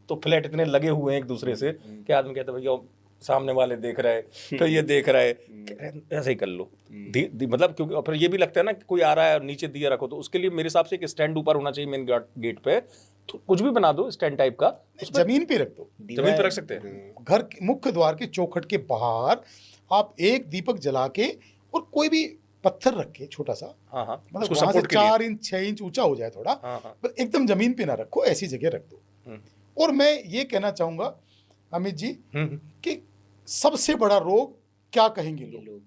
तो फ्लैट इतने लगे हुए हैं एक दूसरे से कि आदमी कहता है भैया सामने वाले देख रहे हैं, तो ये देख रहे हैं, ऐसे ही कर लो। मतलब क्योंकि और फिर ये भी लगता है ना कि कोई आ रहा है और नीचे दिया रखो, तो उसके लिए मेरे हिसाब से एक स्टैंड ऊपर होना चाहिए मेन गेट पे, तो कुछ भी बना दो स्टैंड टाइप का, जमीन पे रख दो, जमीन पे रख सकते हैं। घर मुख्य द्वार के चौखट के बाहर आप एक दीपक जला के और कोई भी पत्थर रख के छोटा सा, हाँ हाँ, मतलब वहां से 4 इंच 6 इंच ऊंचा हो जाए थोड़ा, हाँ हाँ, पर एकदम जमीन पे ना रखो, ऐसी जगह रख दो। और मैं ये कहना चाहूंगा अमित जी कि सबसे बड़ा रोग क्या कहेंगे लोग?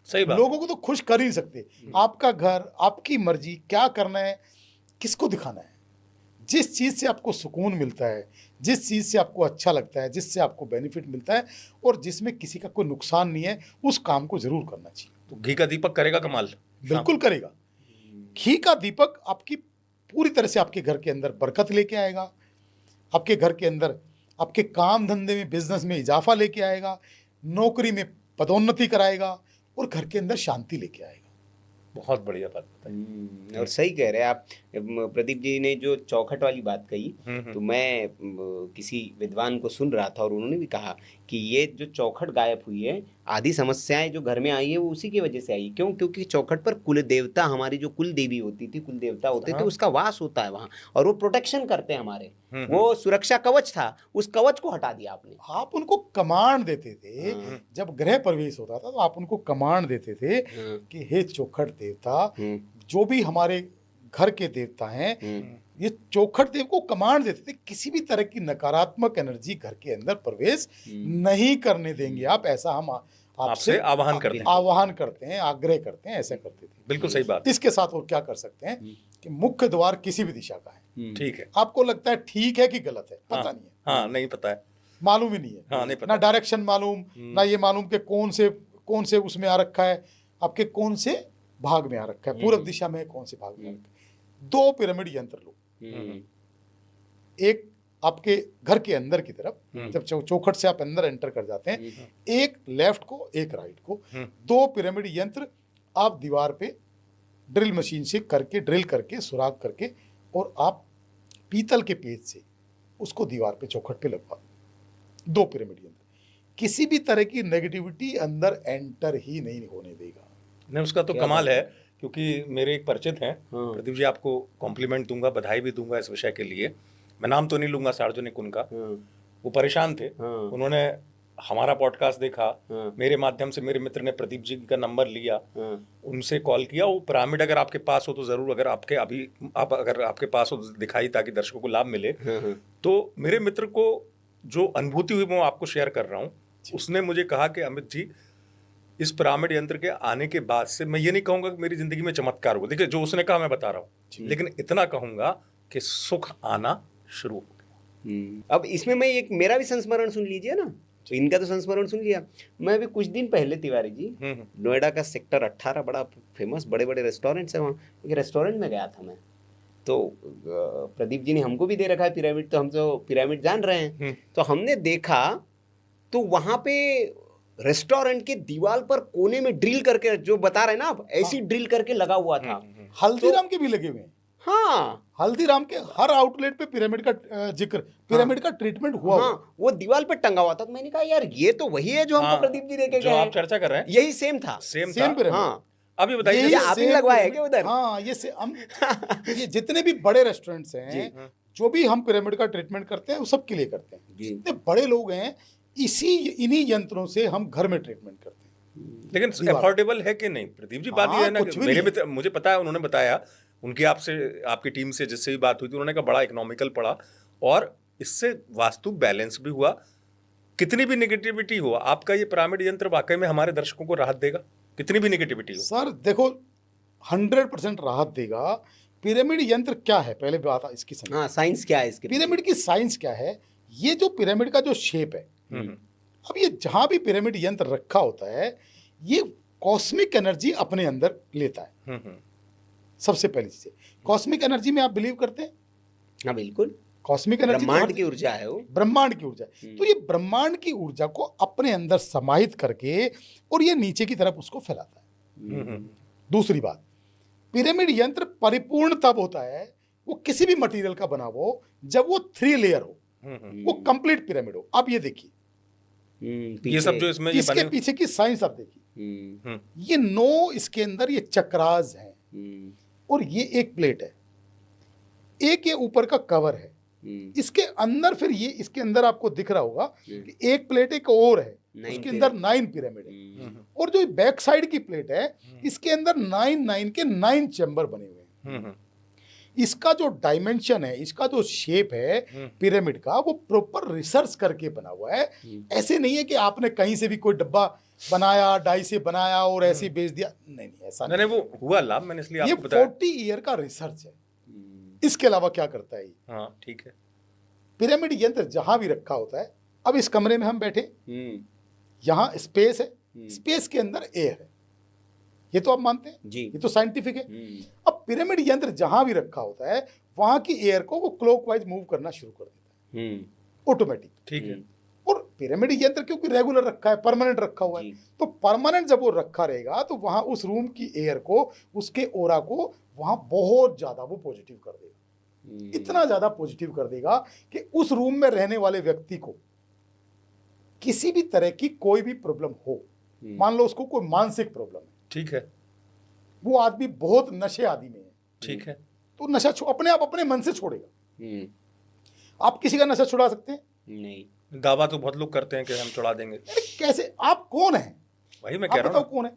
सही बात, लोगों को तो खुश कर ही नहीं सकते। आपका घर, आपकी मर्जी, क्या करना है, किसको दिखाना है। जिस चीज से आपको सुकून मिलता है, जिस चीज से आपको अच्छा लगता है, जिससे आपको बेनिफिट मिलता है और जिसमें किसी का कोई नुकसान नहीं है, उस काम को जरूर करना चाहिए। तो घी का दीपक करेगा कमाल, बिल्कुल करेगा। घी का दीपक आपकी पूरी तरह से आपके घर के अंदर बरकत लेके आएगा, आपके घर के अंदर आपके काम धंधे में, बिजनेस में इजाफा लेके आएगा, नौकरी में पदोन्नति कराएगा और घर के अंदर शांति लेके आएगा। बहुत बढ़िया बात बताई। और सही कह रहे हैं आप। प्रदीप जी ने जो चौखट वाली बात कही, तो मैं किसी विद्वान को सुन रहा था और उन्होंने भी कहा कि ये जो चौखट गायब हुई है, आधी समस्याएं जो घर में आई है वो उसी की वजह से आई। क्यों? क्योंकि चौखट पर कुल देवता, हमारी जो कुल देवी होती थी, कुल देवता होते थे, उसका वास होता है वहाँ, और वो प्रोटेक्शन करते हैं हमारे, वो सुरक्षा कवच था, उस कवच को हटा दिया आपने। आप उनको कमांड देते थे, जब गृह प्रवेश होता था तो आप उनको कमांड देते थे कि हे चौखट देवता, जो भी हमारे घर के देवता हैं, ये चौखट देव को कमांड देते थे, किसी भी तरह की नकारात्मक एनर्जी घर के अंदर प्रवेश नहीं करने देंगे आप, ऐसा हम आपसे आह्वान करते हैं, आग्रह करते हैं, ऐसा करते थे। बिल्कुल सही बात। इसके साथ और क्या कर सकते हैं कि मुख्य द्वार किसी भी दिशा का है, ठीक है, आपको लगता है ठीक है कि गलत है, पता नहीं है, हाँ नहीं पता है, मालूम ही नहीं है, हाँ नहीं पता, ना डायरेक्शन मालूम, ना ये मालूम कि कौन से उसमें आ रखा है, आपके कौन से भाग में आ रखा है, पूर्व दिशा में कौन से भाग में आ रखा है। 2 पिरामिड यंत्र लो, एक आपके घर के अंदर की तरफ, जब चौखट से आप अंदर एंटर कर जाते हैं, एक लेफ्ट को एक राइट को, 2 पिरामिड यंत्र आप दीवार पे ड्रिल मशीन से करके, ड्रिल करके, सुराख करके, और आप पीतल के पेज से उसको दीवार पे चौखट पे लगवा दो। 2 पिरामिड यंत्र किसी भी तरह की नेगेटिविटी अंदर एंटर ही नहीं होने देगा। नहीं, उसका तो कमाल है, क्योंकि मेरे एक परिचित हैं, प्रदीप जी, आपको कॉम्प्लीमेंट दूंगा, बधाई भी दूंगा इस विषय के लिए, मैं नाम तो नहीं लूंगा सार्वजनिक उनका। वो परेशान थे, उन्होंने हमारा पॉडकास्ट देखा, मेरे माध्यम से मेरे मित्र ने प्रदीप जी का नंबर लिया, उनसे कॉल किया। वो पिरामिड अगर आपके पास हो तो जरूर, अगर आपके अभी आप अगर आपके पास हो दिखाई, ताकि दर्शकों को लाभ मिले। तो मेरे मित्र को जो अनुभूति हुई मैं आपको शेयर कर रहा हूँ। उसने मुझे कहा कि अमित जी, इस पिरामिड यंत्र के आने के बाद से मैं ये नहीं कहूंगा कि मेरी जिंदगी में चमत्कार हुआ, देखिए जो उसने कहा मैं बता रहा हूँ, लेकिन इतना कहूंगा कि सुख आना शुरू हो गया। अब इसमें मैं एक मेरा भी संस्मरण सुन लीजिए ना, तो इनका तो संस्मरण सुन लिया। मैं अभी कुछ दिन पहले, तिवारी जी, नोएडा का सेक्टर 18 बड़ा फेमस, बड़े बड़े रेस्टोरेंट्स है वहाँ, एक रेस्टोरेंट में गया था मैं। तो प्रदीप जी ने हमको भी दे रखा है पिरामिड, तो हम तो पिरामिड जान रहे हैं। तो हमने देखा तो वहाँ पे रेस्टोरेंट के दीवार पर कोने में ड्रिल करके, जो बता रहे हैं ना आप, ऐसी ड्रिल करके लगा हुआ था। हल्दीराम के भी लगे हुए हैं। हाँ, हल्दीराम के हर आउटलेट पे पिरामिड का जिक्र, पिरामिड का ट्रीटमेंट हुआ। हाँ, वो दीवार पे टंगा हुआ था। तो मैंने कहा यार ये तो वही है जो हमको प्रदीप जी देके जो गए आप चर्चा कर रहे हैं, यही सेम था। Same pyramid. हाँ, अभी बताइए, ये आप ही लगवाए हैं क्या उधर? हाँ, ये जितने भी बड़े रेस्टोरेंट्स हैं, जो भी हम पिरामिड का ट्रीटमेंट करते हैं, वो सबके लिए करते हैं। जितने बड़े लोग हैं, इन्हीं यंत्रों से हम घर में ट्रीटमेंट करते हैं। लेकिन अफोर्डेबल है कि नहीं प्रदीप जी? बात ये है ना, मेरे मित्र, मुझे पता है, उन्होंने बताया, उनकी आपसे, आपकी टीम से जिससे भी बात हुई थी, उन्होंने कहा बड़ा इकोनॉमिकल पड़ा, और इससे वास्तु बैलेंस भी हुआ। कितनी भी नेगेटिविटी हो, आपका ये पिरामिड यंत्र वाकई में हमारे दर्शकों को राहत देगा, कितनी भी नेगेटिविटी हो। सर देखो, 100% राहत देगा। पिरामिड यंत्र क्या है, पहले बात इसकी समझ। हाँ, साइंस क्या है इसके? पिरामिड की साइंस क्या है? ये जो पिरामिड का जो शेप है, अब ये जहां भी पिरामिड यंत्र रखा होता है, ये कॉस्मिक एनर्जी अपने अंदर लेता है। सबसे पहली चीज, कॉस्मिक एनर्जी में आप बिलीव करते हैं? हाँ, बिल्कुल। कॉस्मिक एनर्जी ब्रह्मांड की ऊर्जा है वो, ब्रह्मांड की ऊर्जा। तो ये ब्रह्मांड की ऊर्जा को अपने अंदर समाहित करके और ये नीचे की तरफ उसको फैलाता है। दूसरी बात, पिरामिड यंत्र परिपूर्ण तब होता है वो किसी भी मटेरियल का बना हो जब वो 3 लेयर हो, वो कंप्लीट पिरामिड हो। अब ये देखिए, ये सब जो इसमें इसके पीछे की साइंस आप देखिए, ये 9 इसके अंदर ये चक्रास हैं, और ये एक प्लेट है, एक ये ऊपर का कवर है, इसके अंदर फिर ये, इसके अंदर आपको दिख रहा होगा कि एक प्लेट एक और है, उसके अंदर 9 पिरामिड है, और जो बैक साइड की प्लेट है, इसके अंदर 9 के 9 चैम्बर बने हुए हैं। इसका जो डायमेंशन है, इसका जो शेप है पिरामिड का, वो प्रॉपर रिसर्च करके बना हुआ है। ऐसे नहीं है कि आपने कहीं से भी कोई डब्बा बनाया, डाई से बनाया और ऐसे ही बेच दिया। नहीं, ऐसा नहीं। वो हुआ लाभ, मैंने इसलिए ये आपको बताया। 40 ईयर का रिसर्च है। इसके अलावा क्या करता है ये? हाँ, ठीक है। पिरामिड यंत्र जहां भी रखा होता है, अब इस कमरे में हम बैठे, यहाँ स्पेस है, स्पेस के अंदर एयर है, ये तो आप मानते हैं जी, ये तो साइंटिफिक है। अब पिरामिड यंत्र जहां भी रखा होता है, वहां की एयर को वो क्लॉकवाइज मूव करना शुरू कर देता है, ऑटोमेटिक। ठीक है। और पिरामिड यंत्र क्योंकि रेगुलर रखा है, परमानेंट रखा हुआ है, तो परमानेंट जब वो रखा रहेगा, तो वहां उस रूम की एयर को, उसके ओरा को वहां बहुत ज्यादा वो पॉजिटिव कर देगा। इतना ज्यादा पॉजिटिव कर देगा कि उस रूम में रहने वाले व्यक्ति को किसी भी तरह की कोई भी प्रॉब्लम हो, मान लो उसको कोई मानसिक प्रॉब्लम है, ठीक है, वो आदमी बहुत नशे आदि में है, ठीक है, तो नशा अपने आप अपने मन से छोड़ेगा। आप किसी का नशा छुड़ा सकते हैं? नहीं। दावा तो बहुत लोग करते हैं कि हम छुड़ा देंगे। कैसे? आप कौन हैं? वही मैं कह रहा हूँ, कौन है?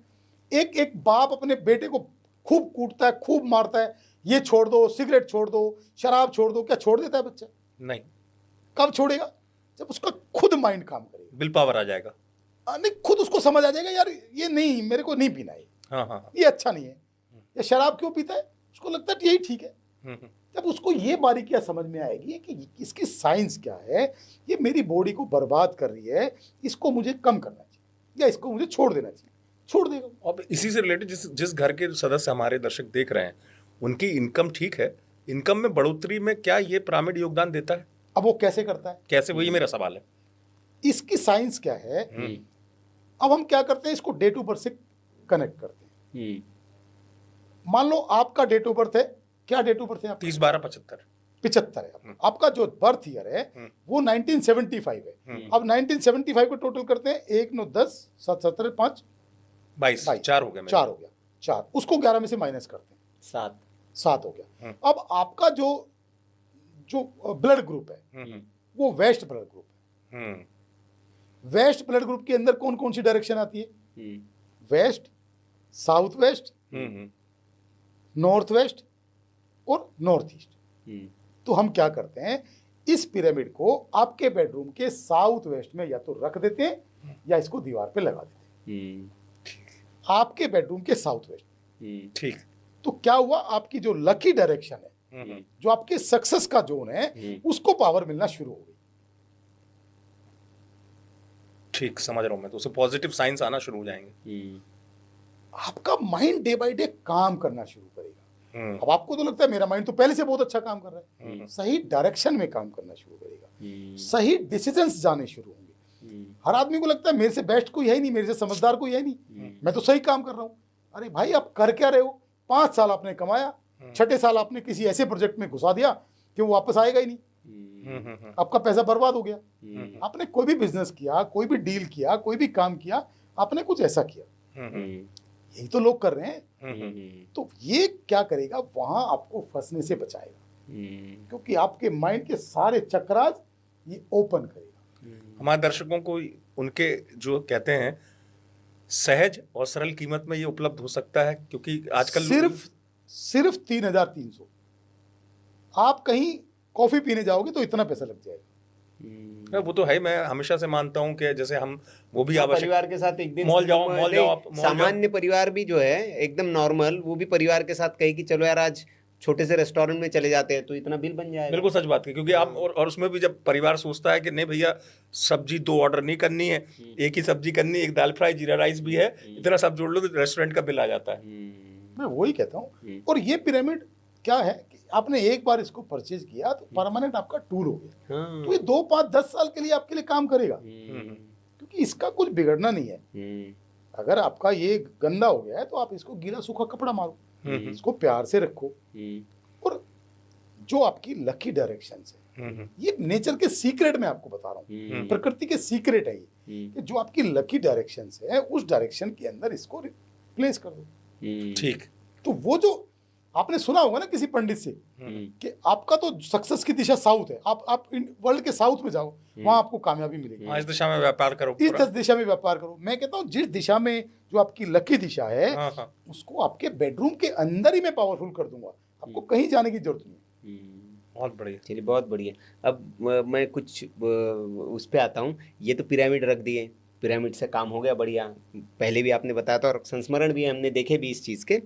एक बाप अपने बेटे को खूब कूटता है, खूब मारता है, ये छोड़ दो, सिगरेट छोड़ दो, शराब छोड़ दो, क्या छोड़ देता है बच्चा? नहीं। कब छोड़ेगा? जब उसका खुद माइंड काम करेगा, विल पावर आ जाएगा। नहीं, खुद उसको समझ आ जाएगा, यार ये नहीं, मेरे को नहीं पीना है, हाँ, ये अच्छा नहीं है। या शराब क्यों पीता है? उसको लगता है यही ठीक है। जब उसको ये बारीकियां समझ में आएगी कि इसकी साइंस क्या है, ये मेरी बॉडी को बर्बाद कर रही है, इसको मुझे कम करना चाहिए या इसको मुझे छोड़ देना चाहिए, छोड़ देगा। अब इसी से रिलेटेड जिस घर के सदस्य हमारे दर्शक देख रहे हैं, उनकी इनकम ठीक है, इनकम में बढ़ोतरी में क्या ये पिरामिड योगदान देता है? अब वो कैसे करता है, कैसे, वही मेरा सवाल है। इसकी साइंस क्या है। अब हम क्या करते हैं, इसको डेट ऑफ बर्थ से कनेक्ट करते हैं। मान लो आपका डेट ऑफ बर्थ है, क्या डेट ऑफ बर्थ है आपका? 30/12/75। 75 है आपका जो बर्थ ईयर है वो 1975 है। अब 1975 को टोटल करते हैं, 1 9 10 7 17 5 22 4 हो गया मेरा। 4 हो गया, 4 उसको 11 में से माइनस करते हैं, 7 हो गया। अब आपका जो जो ब्लड ग्रुप है वो वेस्ट ब्लड ग्रुप है। वेस्ट ब्लड ग्रुप के अंदर कौन कौन सी डायरेक्शन आती है? West, south west, north west और नॉर्थ ईस्ट। तो हम क्या करते हैं, इस पिरामिड को आपके बेडरूम के साउथ वेस्ट में या तो रख देते हैं या इसको दीवार पे लगा देते हैं, आपके बेडरूम के साउथ वेस्ट में। ठीक। तो क्या हुआ, आपकी जो लकी डायरेक्शन है, जो आपके सक्सेस का जोन है, उसको पावर मिलना शुरू हो गई। ठीक, समझ रहा हूं मैं। तो उससे पॉजिटिव साइंस आना शुरू हो जाएंगे। आपका माइंड डे बाय डे काम करना शुरू करेगा। अब आपको तो लगता है मेरा माइंड तो पहले से बहुत अच्छा काम कर रहा है, सही डायरेक्शन में काम करना शुरू करेगा, सही डिसीजंस जाने शुरू होंगे। हर आदमी को लगता है मेरे से बेस्ट कोई है ही नहीं, मेरे से समझदार कोई है नहीं, मैं तो सही काम कर रहा हूँ। अरे भाई, आप कर क्या रहे हो? 5 साल आपने कमाया, 6ठे साल आपने किसी ऐसे प्रोजेक्ट में घुसा दिया कि वो वापस आएगा ही नहीं, आपका पैसा बर्बाद हो गया। आपने कोई भी बिजनेस किया, कोई भी डील किया, कोई भी काम किया, आपने कुछ ऐसा किया, यही तो लोग कर रहे हैं। तो ये क्या करेगा, वहां आपको फंसने से बचाएगा, क्योंकि आपके माइंड के सारे चक्रास ये ओपन करेगा। हमारे दर्शकों को उनके जो कहते हैं सहज और सरल कीमत में ये उपलब्ध हो सकता है, क्योंकि आजकल सिर्फ 3,300। आप कहीं कॉफी पीने जाओगे तो इतना पैसा लग जाएगा। वो तो है, मैं हमेशा से मानता हूं कि जैसे हम वो भी आवश्यक, परिवार के साथ एक दिन मॉल जाओ आप, सामान्य परिवार भी जो है एकदम नॉर्मल, वो भी परिवार के साथ कहे कि चलो यार आज छोटे से रेस्टोरेंट में चले जाते हैं, तो इतना बिल बन जाएगा। बिल्कुल सच बात है, क्योंकि आप और उसमें भी जब परिवार सोचता है कि नहीं भैया सब्जी 2 ऑर्डर नहीं करनी है, एक ही सब्जी करनी है, एक दाल फ्राई जीरा राइस भी है, इतना सब जोड़ लो तो रेस्टोरेंट का बिल आ जाता है। मैं वही कहता हूँ। और ये पिरामिड क्या है कि आपने एक बार इसको परचेज किया तो परमानेंट आपका टूल हो गया। तो ये 2 5 10 साल के लिए आपके लिए काम करेगा, क्योंकि इसका कुछ बिगड़ना नहीं है। अगर आपका ये गंदा हो गया है तो आप इसको गीला सूखा कपड़ा मारो, इसको प्यार से रखो। और जो आपकी लकी डायरेक्शंस है, ये नेचर के सीक्रेट में आपको बता रहा हूँ, प्रकृति के सीक्रेट है ये, कि जो आपकी लकी डायरेक्शंस है उस डायरेक्शन के अंदर इसको रिप्लेस कर दो। ठीक। तो वो जो आपने सुना होगा ना किसी पंडित से कि आपका तो सक्सेस की दिशा साउथ है, आप वर्ल्ड के साउथ में जाओ, वहां आपको कामयाबी मिलेगी। इस दिशा में व्यापार करो, इस दिशा में व्यापार करो। मैं कहता हूँ जिस दिशा में जो आपकी लकी दिशा है, उसको आपके बेडरूम के अंदर ही मैं पावरफुल कर दूंगा, आपको कहीं जाने की जरूरत नहीं। बहुत बढ़िया। चलिए, बहुत बढ़िया। अब मैं कुछ उस पे आता हूँ। ये तो पिरामिड रख दिए, पिरामिड से काम हो गया बढ़िया, पहले भी आपने बताया था और संस्मरण भी हमने देखे भी इस चीज़ के।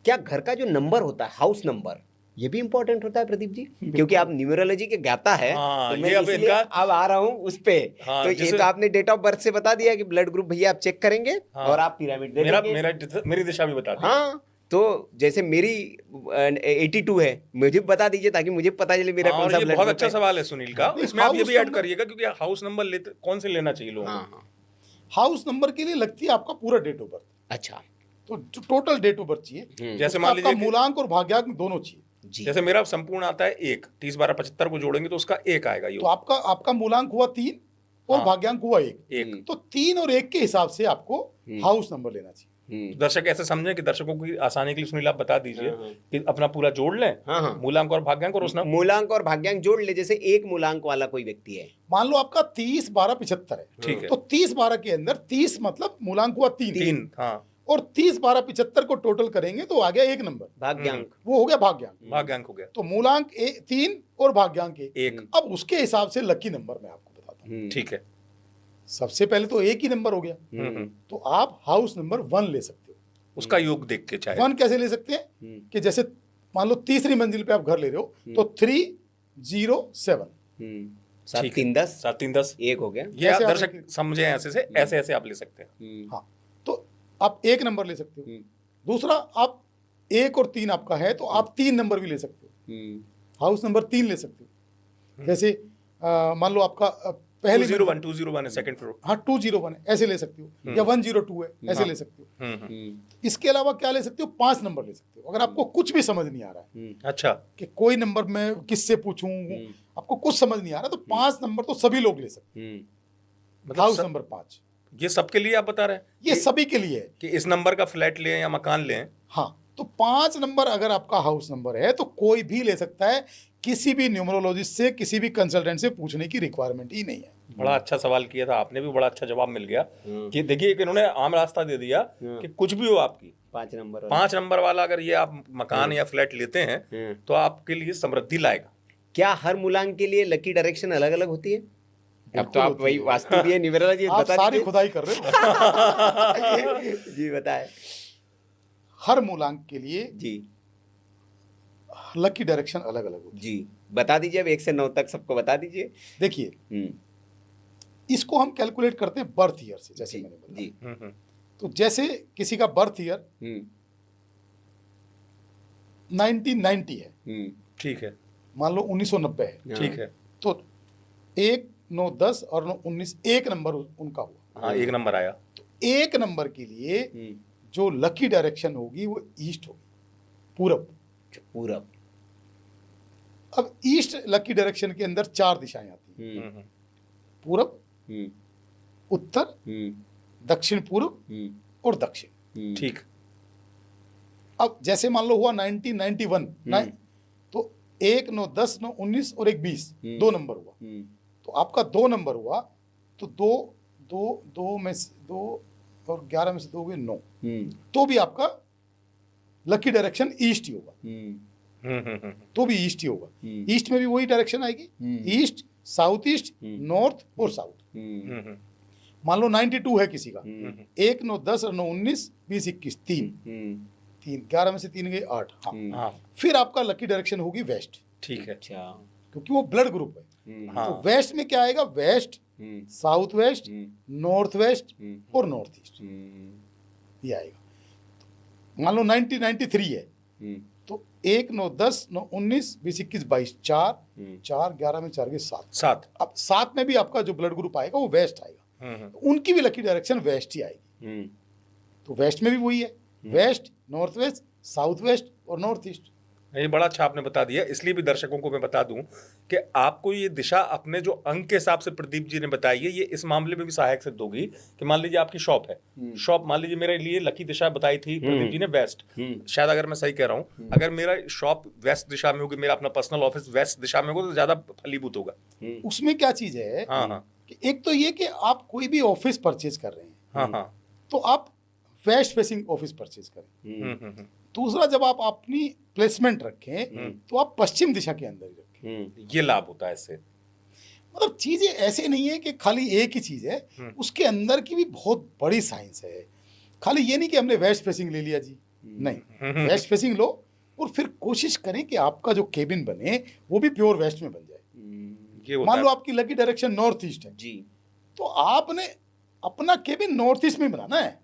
क्या घर का जो नंबर होता है, हाउस नंबर, ये भी इंपॉर्टेंट होता है प्रदीप जी? क्योंकि आप न्यूमरोलॉजी के ज्ञाता है, तो मैं इसलिए अब आ रहा हूँ उस पे। तो ये तो आपने डेट ऑफ बर्थ से बता दिया कि ब्लड ग्रुप भैया आप चेक करेंगे और आप पिरामिड दे देंगे। मेरी दिशा भी बता दी। हाँ, तो जैसे मेरी 82 है, मुझे बता दीजिए ताकि मुझे पता चले मेरा कौन सा ब्लड। बहुत अच्छा सवाल है सुनील का, इसमें आप ये भी ऐड करिएगा, क्योंकि हाउस नंबर कौन से लेना चाहिए लोगों को? हाउस नंबर के लिए लगती है आपका पूरा डेट ऑफ बर्थ। अच्छा, तो जो टोटल डेट ऑफ चाहिए, जैसे मान लीजिए मूलांक और भाग्यांक दोनों चाहिए। जैसे मेरा संपूर्ण आता है 1, 30 12 75 को जोड़ेंगे तो उसका 1 आएगा। तो आपका मूलांक हुआ 3 और भाग्यांक हुआ 1। तो 3 और 1 के हिसाब से आपको हाउस नंबर लेना चाहिए। दर्शक ऐसे समझे कि दर्शकों की आसानी के लिए सुनील आप बता दीजिए कि अपना पूरा जोड़ लें, मूलांक और भाग्यांक, और उसमें मूलांक और भाग्यांक जोड़ ले। जैसे एक मूलांक वाला कोई व्यक्ति है, मान लो आपका 30 12 75 है, ठीक है। तो 30 12 के अंदर 30 मतलब मूलांक हुआ 3, हाँ, और 30 12 75 को टोटल करेंगे तो आ गया 1 नंबर, भाग्यांक। वो हो गया भाग्यांक हो गया। तो मूलांक 3 और भाग्यांक 1। अब उसके हिसाब से लकी नंबर मैं आपको बताता हूँ। ठीक है। सबसे पहले तो 1 ही नंबर हो गया, तो आप हाउस नंबर 1 ले सकते हो। उसका योग देख के चाहे 1 कैसे ले सकते हैं कि जैसे मान लो तीसरी मंजिल पे आप घर ले रहे हो, तो 3 0 7 7 3 10 7 3 10 1 हो गया। ये आप दर्शक समझे, ऐसे आप ले सकते हैं। हाँ, तो आप 1 नंबर ले सकते हो। दूसरा, आप 1 और 3 आपका है तो आप 3 नंबर भी ले सकते हो, हाउस नंबर 3 ले सकते हो। जैसे मान लो आपका पहली 201 है सेकंड फ्लोर। हाँ 201 है, ऐसे ले सकते हो, या 102 है, ऐसे ले सकते हो। इसके अलावा क्या ले सकते हो, 5 नंबर ले सकते हो। अगर आपको कुछ भी समझ नहीं आ रहा है अच्छा, कि कोई नंबर मैं किससे पूछूं, आपको कुछ समझ नहीं आ रहा, तो 5 नंबर तो सभी लोग ले सकते हैं। मतलब हाउस नंबर 5 ये सबके लिए आप बता रहे हैं ये सभी के लिए है कि इस नंबर का फ्लैट लें या मकान लें? हाँ, तो 5 नंबर अगर आपका हाउस नंबर है तो कोई भी ले सकता है, किसी भी न्यूमरोलॉजिस्ट से, किसी भी कंसल्टेंट से पूछने की रिक्वायरमेंट ही नहीं है। बड़ा अच्छा सवाल किया था आपने भी, बड़ा अच्छा जवाब मिल गया कि देखिए कि इन्होंने आम रास्ता दे दिया कि कुछ भी हो आपकी 5 नंबर वाला अगर ये आप मकान या फ्लैट लेते हैं तो आपके लिए समृद्धि लाएगा। क्या हर मूलांक के लिए लकी डायरेक्शन अलग अलग होती है? अब तो आप वही वास्तु दिए न्यूमरोलॉजी आप बता सारी दीजिए। खुदाई कर रहे हो। जी बताएं। हर मूलांक के लिए जी लकी डायरेक्शन अलग अलग होती जी बता दीजिए, अब 1 से 9 तक सबको बता दीजिए। है। देखिए, इसको हम कैलकुलेट करते हैं बर्थ ईयर से, जैसे मैंने बोला। जी तो जैसे किसी का बर्थ ईयर 1990 है, ठीक है, मान लो 1990 है, ठीक है। तो 1, 9, 10 और 9, 19 एक नंबर उनका हुआ। हाँ, 1 नंबर आया। तो 1 नंबर के लिए जो लकी डायरेक्शन होगी वो ईस्ट होगी, पूरब। पूरब। अब ईस्ट लकी डायरेक्शन के अंदर 4 दिशाएं आती हैं, पूरब, उत्तर, दक्षिण पूर्व और दक्षिण। ठीक। अब जैसे मान लो हुआ 1991, तो 1, 9, 10, 9, 19 और 1, 20, 2 नंबर हुआ। तो आपका 2 नंबर हुआ, तो 2 में से 2 और 11 में से 2 हुए 9, तो भी आपका लकी डायरेक्शन ईस्ट ही होगा। तो भी ईस्ट ही होगा। ईस्ट में भी वही डायरेक्शन आएगी, ईस्ट, साउथ ईस्ट, नॉर्थ और साउथ। मान लो 92 है किसी का, 1, 9, 10 और 9, 19, 20, 21, 3, 11 में से 3 गए 8। हाँ, फिर आपका लकी डायरेक्शन होगी वेस्ट। ठीक है। अच्छा। क्योंकि वो ब्लड ग्रुप है। हाँ। तो वेस्ट में क्या आएगा, west, south west, north west और नॉर्थ ईस्ट, ये आएगा। मान लो 1993 है, तो 1, 9, 10, 9, 19, 20, 21, 22, 4, 11 में 4 गए 7। अब 7 में भी आपका जो ब्लड ग्रुप आएगा वो वेस्ट आएगा। तो उनकी भी लकी डायरेक्शन वेस्ट ही आएगी। तो वेस्ट में भी वही है, west, north west, south west और नॉर्थ ईस्ट। ये बड़ा अच्छा आपने बता दिया। इसलिए भी दर्शकों को मैं बता दूं कि आपको ये दिशा अपने जो अंक के हिसाब से प्रदीप जी ने बताई है, ये इस मामले में भी सहायक सिद्ध होगी कि मान लीजिए आपकी शॉप है, शॉप मान लीजिए मेरे लिए लकी दिशा बताई थी प्रदीप जी ने वेस्ट, शायद अगर मैं सही कह रहा हूँ, अगर मेरा शॉप वेस्ट दिशा में होगी, मेरा अपना पर्सनल ऑफिस वेस्ट दिशा में होगा तो ज्यादा फलीभूत होगा। उसमें क्या चीज है, हाँ, कि एक तो ये कि आप कोई भी ऑफिस परचेज कर रहे हैं, हाँ, तो आप वेस्ट फेसिंग ऑफिस परचेज करें। दूसरा, जब आप अपनी प्लेसमेंट रखें तो आप पश्चिम दिशा के अंदर ही रखें। ये लाभ होता है इससे। मतलब चीजें ऐसे नहीं है कि खाली एक ही चीज है, उसके अंदर की भी बहुत बड़ी साइंस है। खाली ये नहीं कि हमने वेस्ट फेसिंग ले लिया जी, नहीं, वेस्ट फेसिंग लो और फिर कोशिश करें कि आपका जो केबिन बने वो भी प्योर वेस्ट में बन जाए। मान लो आपकी लकी डायरेक्शन नॉर्थ ईस्ट है जी, तो आपने अपना केबिन नॉर्थ ईस्ट में बनाना है।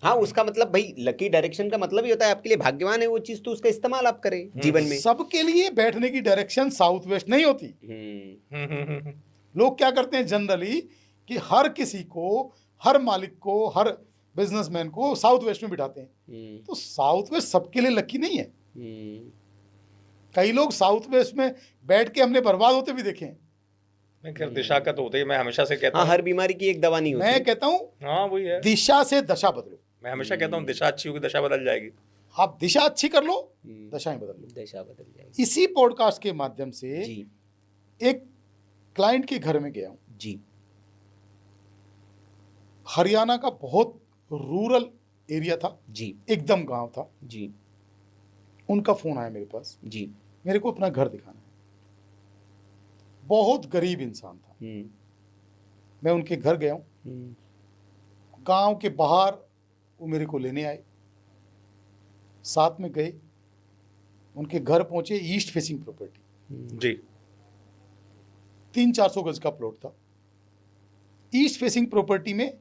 हाँ, उसका मतलब भाई लकी डायरेक्शन का मतलब ही होता है आपके लिए भाग्यवान है वो चीज, तो उसका इस्तेमाल आप करें जीवन में। सबके लिए बैठने की डायरेक्शन साउथ वेस्ट नहीं होती। लोग क्या करते हैं जनरली कि हर किसी को, हर मालिक को, हर बिजनेसमैन को साउथ वेस्ट में बिठाते हैं। तो साउथ वेस्ट सबके लिए लकी नहीं है। कई लोग साउथ वेस्ट में बैठ के हमने बर्बाद होते भी देखे हैं। दिशा का तो होता ही, मैं हमेशा से कहता हूँ हर बीमारी की एक दवा नहीं होती। मैं कहता हूँ हाँ वही है, दिशा से दशा बदलो। मैं हमेशा कहता हूँ दिशा अच्छी होगी दशा बदल जाएगी। आप दिशा अच्छी कर लो, दशाएं बदल लो, दशा बदल जाएगी। इसी पॉडकास्ट के माध्यम से जी एक क्लाइंट के घर में गया हूँ जी, हरियाणा का बहुत रूरल एरिया था जी, एकदम गांव था जी। उनका फोन आया मेरे पास, जी, मेरे को अपना घर दिखाना है। बहुत गरीब इंसान था। मैं उनके घर गया हूँ, गांव के बाहर वो मेरे को लेने आए, साथ में गए, उनके घर पहुंचे। ईस्ट फेसिंग प्रॉपर्टी जी, 300-400 गज का प्लॉट था। ईस्ट फेसिंग प्रॉपर्टी में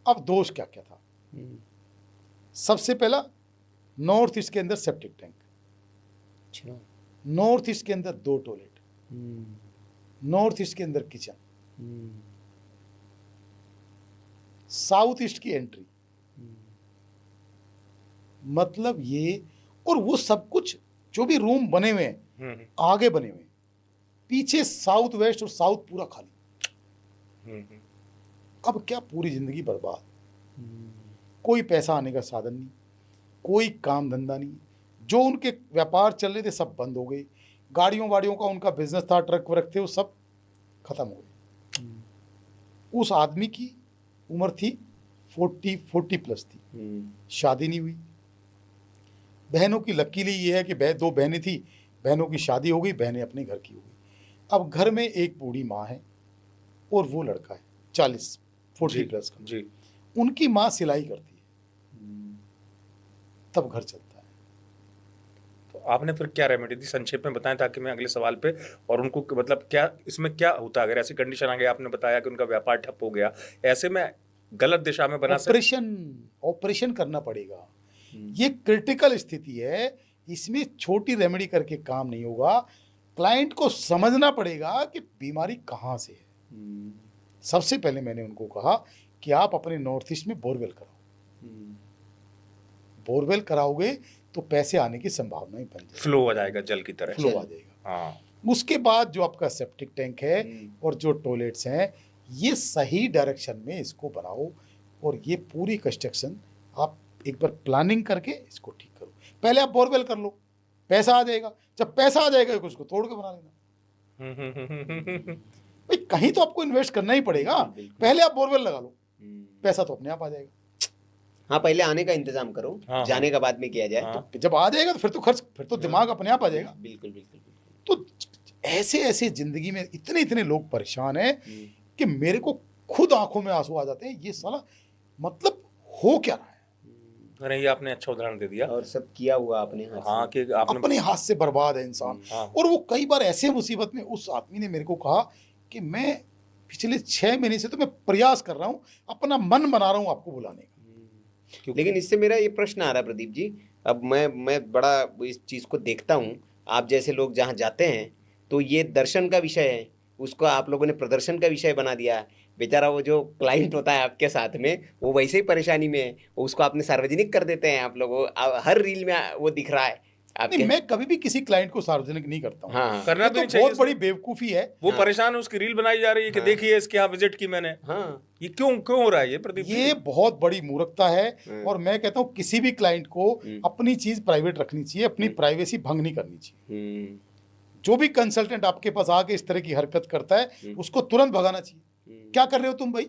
अब दोष क्या क्या था। सबसे पहला, नॉर्थ ईस्ट के अंदर सेप्टिक टैंक, नॉर्थ ईस्ट के अंदर 2 टॉयलेट, नॉर्थ ईस्ट के अंदर किचन, साउथ ईस्ट की एंट्री, मतलब ये, और वो सब कुछ जो भी रूम बने हुए हैं आगे बने हुए हैं, पीछे साउथ वेस्ट और साउथ पूरा खाली। अब क्या, पूरी जिंदगी बर्बाद, कोई पैसा आने का साधन नहीं, कोई काम धंधा नहीं, जो उनके व्यापार चल रहे थे सब बंद हो गए, गाड़ियों वाड़ियों का उनका बिजनेस था, ट्रक वर्क थे, वो सब खत्म हो गए। उस आदमी की उम्र थी 40 प्लस थी, शादी नहीं हुई। बहनों की लकीली ये है कि 2 बहनें थी, बहनों की शादी हो गई, बहनें अपने घर की हो गई। अब घर में एक बूढ़ी माँ है और वो लड़का है 40 प्लस का जी। उनकी माँ सिलाई करती है, तब घर चलता है। तो आपने फिर क्या रेमेडी दी, संक्षेप में बताएं ताकि मैं अगले सवाल पे, और उनको मतलब क्या इसमें क्या होता अगर ऐसी कंडीशन आ गई, आपने बताया कि उनका व्यापार ठप हो गया, ऐसे में गलत दिशा में बना ऑपरेशन करना पड़ेगा। ये क्रिटिकल स्थिति है, इसमें छोटी रेमेडी करके काम नहीं होगा। क्लाइंट को समझना पड़ेगा कि बीमारी कहाँ से है। सबसे पहले मैंने उनको कहा कि आप अपने नॉर्थ ईस्ट में बोरवेल कराओ, बोरवेल कराओगे तो पैसे आने की संभावना ही बन जाएगी, फ्लो हो जाएगा, जल की तरह फ्लो आ जाएगा। हाँ। उसके बाद जो आपका सेप्टिक टैंक है और जो टॉयलेट्स हैं, ये सही डायरेक्शन में इसको बनाओ, और ये पूरी कंस्ट्रक्शन आप एक बार प्लानिंग करके इसको ठीक करो। पहले आप बोरवेल कर लो, पैसा आ जाएगा, जब पैसा आ जाएगा उसको तोड़ के बना लेना। भाई कहीं तो आपको इन्वेस्ट करना ही पड़ेगा, पहले आप बोरवेल लगा लो, पैसा तो अपने आप आ जाएगा। हाँ, पहले आने का इंतजाम करो, जाने का बाद में किया जाए। तो जब आ जाएगा तो फिर तो खर्च, फिर तो दिमाग अपने आप आ जाएगा। बिल्कुल बिल्कुल। तो ऐसे जिंदगी में इतने लोग परेशान हैं कि मेरे को खुद आंखों में आंसू आ जाते हैं। ये साला मतलब हो क्या रहा है? अरे ये आपने अच्छा उदाहरण दे दिया, और सब किया हुआ अपने हाथ हाँ, से। कि आपने अपने हाथ से बर्बाद है इंसान। और वो कई बार ऐसे मुसीबत में, उस आदमी ने मेरे को कहा कि मैं पिछले 6 महीने से तो मैं प्रयास कर रहा हूँ, अपना मन बना रहा हूँ आपको बुलाने का। लेकिन इससे मेरा ये प्रश्न आ रहा है प्रदीप जी, अब मैं बड़ा इस चीज़ को देखता हूँ, आप जैसे लोग जहाँ जाते हैं तो ये दर्शन का विषय है, उसको आप लोगों ने प्रदर्शन का विषय बना दिया है। बेचारा वो जो क्लाइंट होता है आपके साथ में, वो वैसे ही परेशानी में है, उसको आपने सार्वजनिक कर देते हैं आप लोगों, हर रील में वो दिख रहा है आपके। नहीं, मैं कभी भी किसी क्लाइंट को सार्वजनिक नहीं करता हूँ। हाँ, करना ये भी तो नहीं चाहिए। बहुत बड़ी बेवकूफी है। वो परेशान है, उसकी रील बनाई जा रही है कि देखिए इसके यहाँ विजिट की मैंने। हाँ, ये क्यों हो रहा है ये प्रदीप जी? ये बहुत बड़ी मूर्खता है। और मैं कहता हूँ किसी भी क्लाइंट को अपनी चीज प्राइवेट रखनी चाहिए, अपनी प्राइवेसी भंग नहीं करनी चाहिए। जो भी कंसल्टेंट आपके पास आके इस तरह की हरकत करता है उसको तुरंत भगाना चाहिए। क्या कर रहे हो तुम भाई?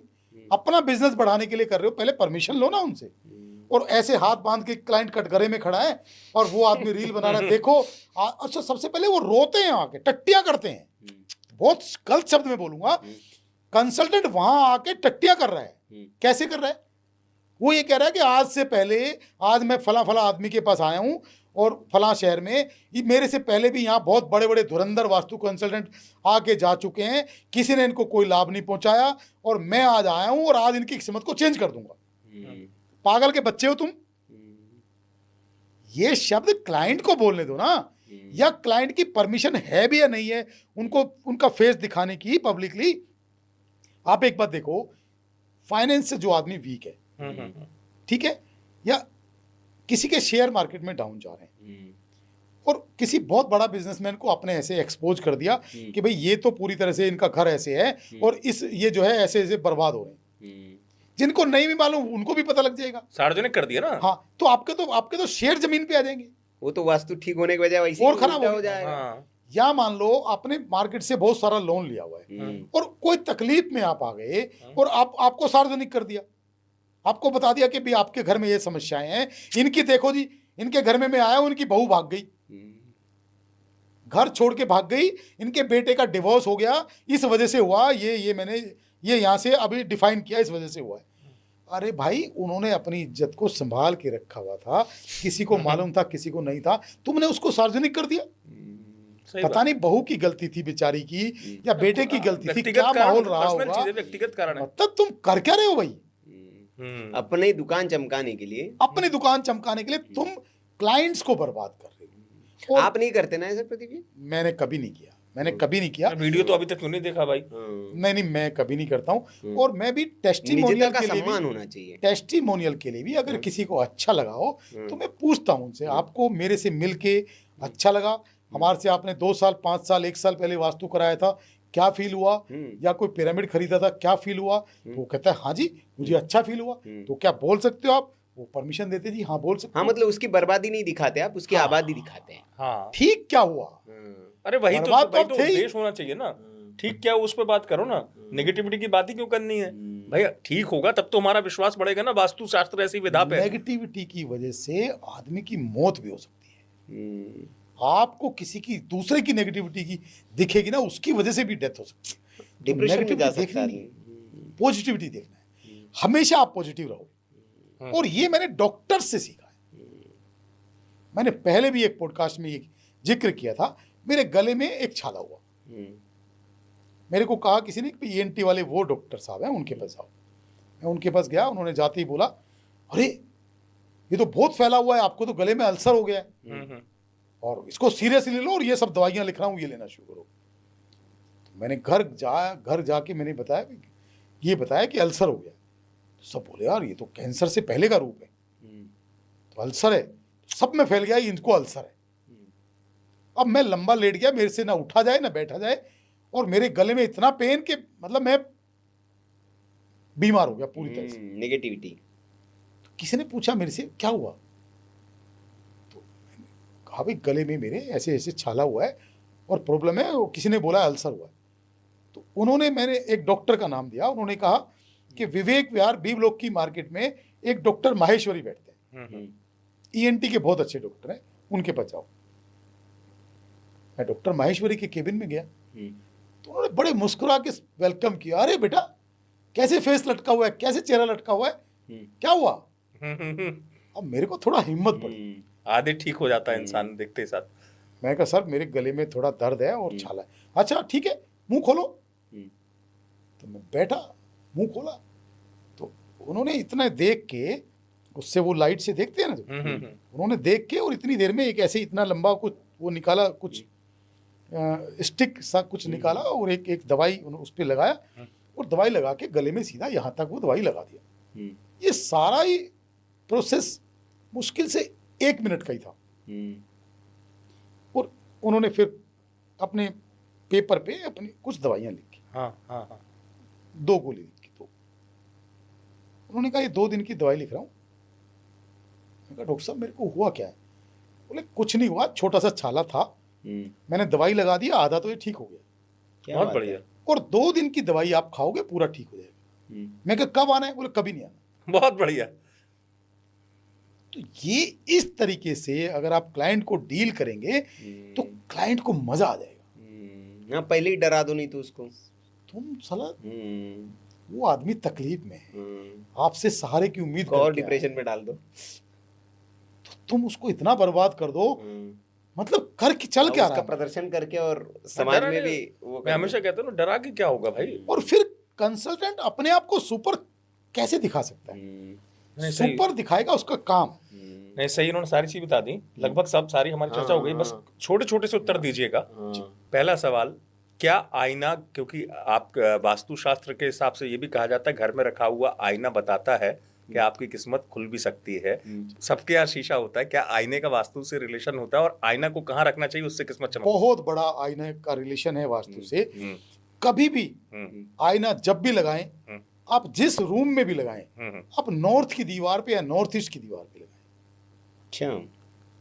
अपना बिजनेस बढ़ाने के लिए कर रहे हो, पहले परमिशन लो ना उनसे। और ऐसे हाथ बांध के क्लाइंट कटघरे में खड़ा है और वो आदमी रील बना रहा है, देखो। अच्छा, सबसे पहले वो रोते हैं आके, टट्टियां करते हैं। बहुत गलत शब्द में बोलूंगा, कंसल्टेंट वहां आके टट्टियां कर रहा है। कैसे कर रहा है? वो ये कह रहा है कि आज से पहले, आज मैं फला आदमी के पास आया हूं और फला शहर में, मेरे से पहले भी यहाँ बहुत बड़े बड़े धुरंधर वास्तु कंसल्टेंट आके जा चुके हैं, किसी ने इनको कोई लाभ नहीं पहुंचाया, और मैं आज आया हूं और आज इनकी किस्मत को चेंज कर दूंगा। पागल के बच्चे हो तुम? ये शब्द क्लाइंट को बोलने दो ना, या क्लाइंट की परमिशन है भी या नहीं है उनको उनका फेस दिखाने की पब्लिकली। आप एक बात देखो, फाइनेंस से जो आदमी वीक है, ठीक है, या किसी के शेयर मार्केट में डाउन जा रहे हैं, और किसी बहुत बड़ा बिजनेसमैन को आपने ऐसे एक्सपोज कर दिया कि भाई ये तो पूरी तरह से इनका घर ऐसे है और ये जो है ऐसे ऐसे बर्बाद हो रहे हैं, जिनको नहीं भी मालूम उनको भी पता लग जाएगा, सार्वजनिक कर दिया ना। हाँ, तो आपके तो शेयर जमीन पे आ जाएंगे। वो तो वास्तु ठीक होने के बजाय वैसे और खराब हो जाएगा। हाँ। या मान लो आपने मार्केट से बहुत सारा लोन लिया हुआ है और कोई तकलीफ में आप आ गए और आपको सार्वजनिक कर दिया, आपको बता दिया कि भाई आपके घर में ये समस्याएं हैं, इनकी देखो जी, इनके घर में मैं आया हूं, इनकी बहू भाग गई, घर छोड़ के भाग गई, इनके बेटे का डिवोर्स हो गया, इस वजह से हुआ, ये मैंने ये यहाँ से अभी डिफाइन किया, इस वजह से हुआ है। अरे भाई, उन्होंने अपनी इज्जत को संभाल के रखा हुआ था, किसी को मालूम था किसी को नहीं था, तुमने उसको सार्वजनिक कर दिया। पता नहीं बहू की गलती थी बेचारी की या बेटे की गलती थी, क्या माहौल रहा होगा, व्यक्तिगत कारण है। मतलब तुम कर क्या रहे हो भाई? अपनी दुकान चमकाने के लिए, अपनी दुकान चमकाने के लिए तुम क्लाइंट्स को बर्बाद कर रहे हो। आप नहीं करते ना ऐसे प्रदीप जी? मैंने कभी नहीं किया। मैंने कभी नहीं किया। वीडियो तो अभी तक क्यों नहीं देखा भाई? नहीं नहीं, मैं कभी नहीं करता हूँ। और मैं भी निजता टेस्टिमोनियल का के लिए सम्मान भी, होना चाहिए। टेस्टिमोनियल के लिए भी अगर किसी को अच्छा लगा हो तो मैं पूछता हूँ उनसे, आपको मेरे से मिलके अच्छा लगा? हमारे से आपने 2 साल 5 साल 1 साल पहले वास्तु कराया था, क्या फील हुआ? या कोई पिरामिड खरीदा था, क्या फील हुआ? तो वो कहता है हाँ जी मुझे अच्छा फील हुआ। तो क्या बोल सकते हो आप? वो परमिशन देते जी, हाँ बोल सकते हाँ, हो। मतलब उसकी बर्बादी नहीं दिखाते आप, उसकी हाँ। आबादी दिखाते हैं। हाँ, ठीक क्या हुआ? अरे वही तो बर्बाद तो वही अब तो थे ही। उद्देश्य होना चाहिए ना। ठीक क्या उस पे बात करो ना, नेगेटिविटी की बात ही क्यों करनी है भैया? ठीक होगा तब तो हमारा विश्वास बढ़ेगा ना, वास्तु शास्त्र ऐसी विधा पे। नेगेटिविटी की वजह से आदमी की मौत भी हो सकती है। आपको किसी की दूसरे की नेगेटिविटी की दिखेगी ना, उसकी वजह से भी डेथ हो सकती है। तो डिप्रेशन में जा नेगेटिविटी सकता देखनी है। नहीं, पॉजिटिविटी देखना है। हमेशा आप पॉजिटिव रहो। और ये मैंने डॉक्टर से सीखा है। मैंने पहले भी एक पॉडकास्ट में ये जिक्र किया था, मेरे गले में एक छाला हुआ। मेरे को कहा किसी ने कि ईएनटी वाले वो डॉक्टर साहब हैं, उनके पास जाओ। मैं उनके पास गया, उन्होंने जाते ही बोला अरे ये तो बहुत फैला हुआ है, आपको तो गले में अल्सर हो गया है और इसको सीरियसली लो और ये सब दवाइयां लिख रहा हूँ, ये लेना शुरू करो। तो मैंने घर जाके मैंने बताया कि अल्सर हो गया। तो सब बोले यार ये तो कैंसर से पहले का रूप है, तो अल्सर है, सब में फैल गया, इनको अल्सर है। अब मैं लंबा लेट गया, मेरे से ना उठा जाए ना बैठा जाए, और मेरे गले में इतना पेन कि मतलब मैं बीमार हो गया पूरी तरह से। नेगेटिविटी। तो किसी ने पूछा मेरे से क्या हुआ, तो मैंने कहा भाई गले में मेरे ऐसे ऐसे छाला हुआ है और प्रॉब्लम है, और किसी ने बोला अल्सर हुआ है। तो मैंने एक डॉक्टर का नाम दिया। उन्होंने कहा कि विवेक विहार बी ब्लॉक की मार्केट में एक डॉक्टर माहेश्वरी बैठते हैं, ईएनटी के बहुत अच्छे डॉक्टर हैं, उनके पास जाओ। मैं डॉक्टर माहेश्वरी के केबिन में गया, तो उन्होंने बड़े मुस्कुरा के वेलकम किया। अरे बेटा कैसे फेस लटका हुआ है, कैसे चेहरा लटका हुआ है, क्या हुआ? अब मेरे को थोड़ा हिम्मत पड़ी। आधे ठीक हो जाता है इंसान देखते ही साथ। मैं कहा सर मेरे गले में थोड़ा दर्द है और छाला है। अच्छा ठीक है, मुंह खोलो। तो मैं बैठा, मुंह खोला, तो उन्होंने इतना देख के, उससे वो लाइट से देखते हैं ना, तो उन्होंने देख के और इतनी देर में एक ऐसे इतना लंबा कुछ वो निकाला, कुछ स्टिक सा कुछ निकाला और एक दवाई उस पर लगाया और दवाई लगा के गले में सीधा यहाँ तक वो दवाई लगा दिया। ये सारा ही प्रोसेस मुश्किल से 1 मिनट का ही था। और उन्होंने फिर अपने पेपर पे अपनी कुछ दवाइयाँ लिखी। हाँ। 2 गोली लिखी। तो उन्होंने कहा ये 2 दिन की दवाई लिख रहा हूँ। मैंने कहा डॉक्टर साहब मेरे को हुआ क्या है? बोले कुछ नहीं हुआ, छोटा सा छाला था, मैंने दवाई लगा दिया, आधा तो ये ठीक हो गया। बहुत बढ़िया। और 2 दिन की दवाई आप खाओगे पूरा ठीक हो जाएगा। मैं कहा कब आना है? बोले कभी नहीं आना। बहुत बढ़िया। तो ये इस तरीके से अगर आप क्लाइंट को डील करेंगे तो क्लाइंट को मजा आ जाएगा। हाँ, पहले ही डरा दो नहीं तो उसको। तुम साला वो आदमी तकलीफ में है, आपसे सहारे की उम्मीद और करके डिप्रेशन आया। में डाल दो। तो तुम उसको इतना बर्बाद कर दो, मतलब कर के चल क्या रहा उसका है? प्रदर्शन करके और समाज में भी वो मैं हमेशा कहता हूँ ना, डरा के क्या होगा भाई? और फिर कंसल्टेंट अपने आप को सुपर कैसे दिखा सकता है? नहीं, सही। सुपर दिखाएगा उसका काम। नहीं सही, इन्होंने सारी चीज बता दी लगभग, सब सारी हमारी चर्चा हो गई। बस छोटे छोटे से उत्तर दीजिएगा। पहला सवाल, क्या आईना, क्योंकि आप वास्तुशास्त्र के हिसाब से ये भी कहा जाता है घर में रखा हुआ आईना बताता है कि आपकी किस्मत खुल भी सकती है। सबके यहाँ शीशा होता है, क्या आईने का वास्तु से रिलेशन होता है? और आईना को कहाँ रखना चाहिए उससे किस्मत चमकती है? बहुत बड़ा आईने का रिलेशन है वास्तु से। कभी भी आईना जब भी लगाएं, आप जिस रूम में भी लगाएं, आप नॉर्थ की दीवार पे या नॉर्थ ईस्ट की दीवार पे लगाएं। अच्छा,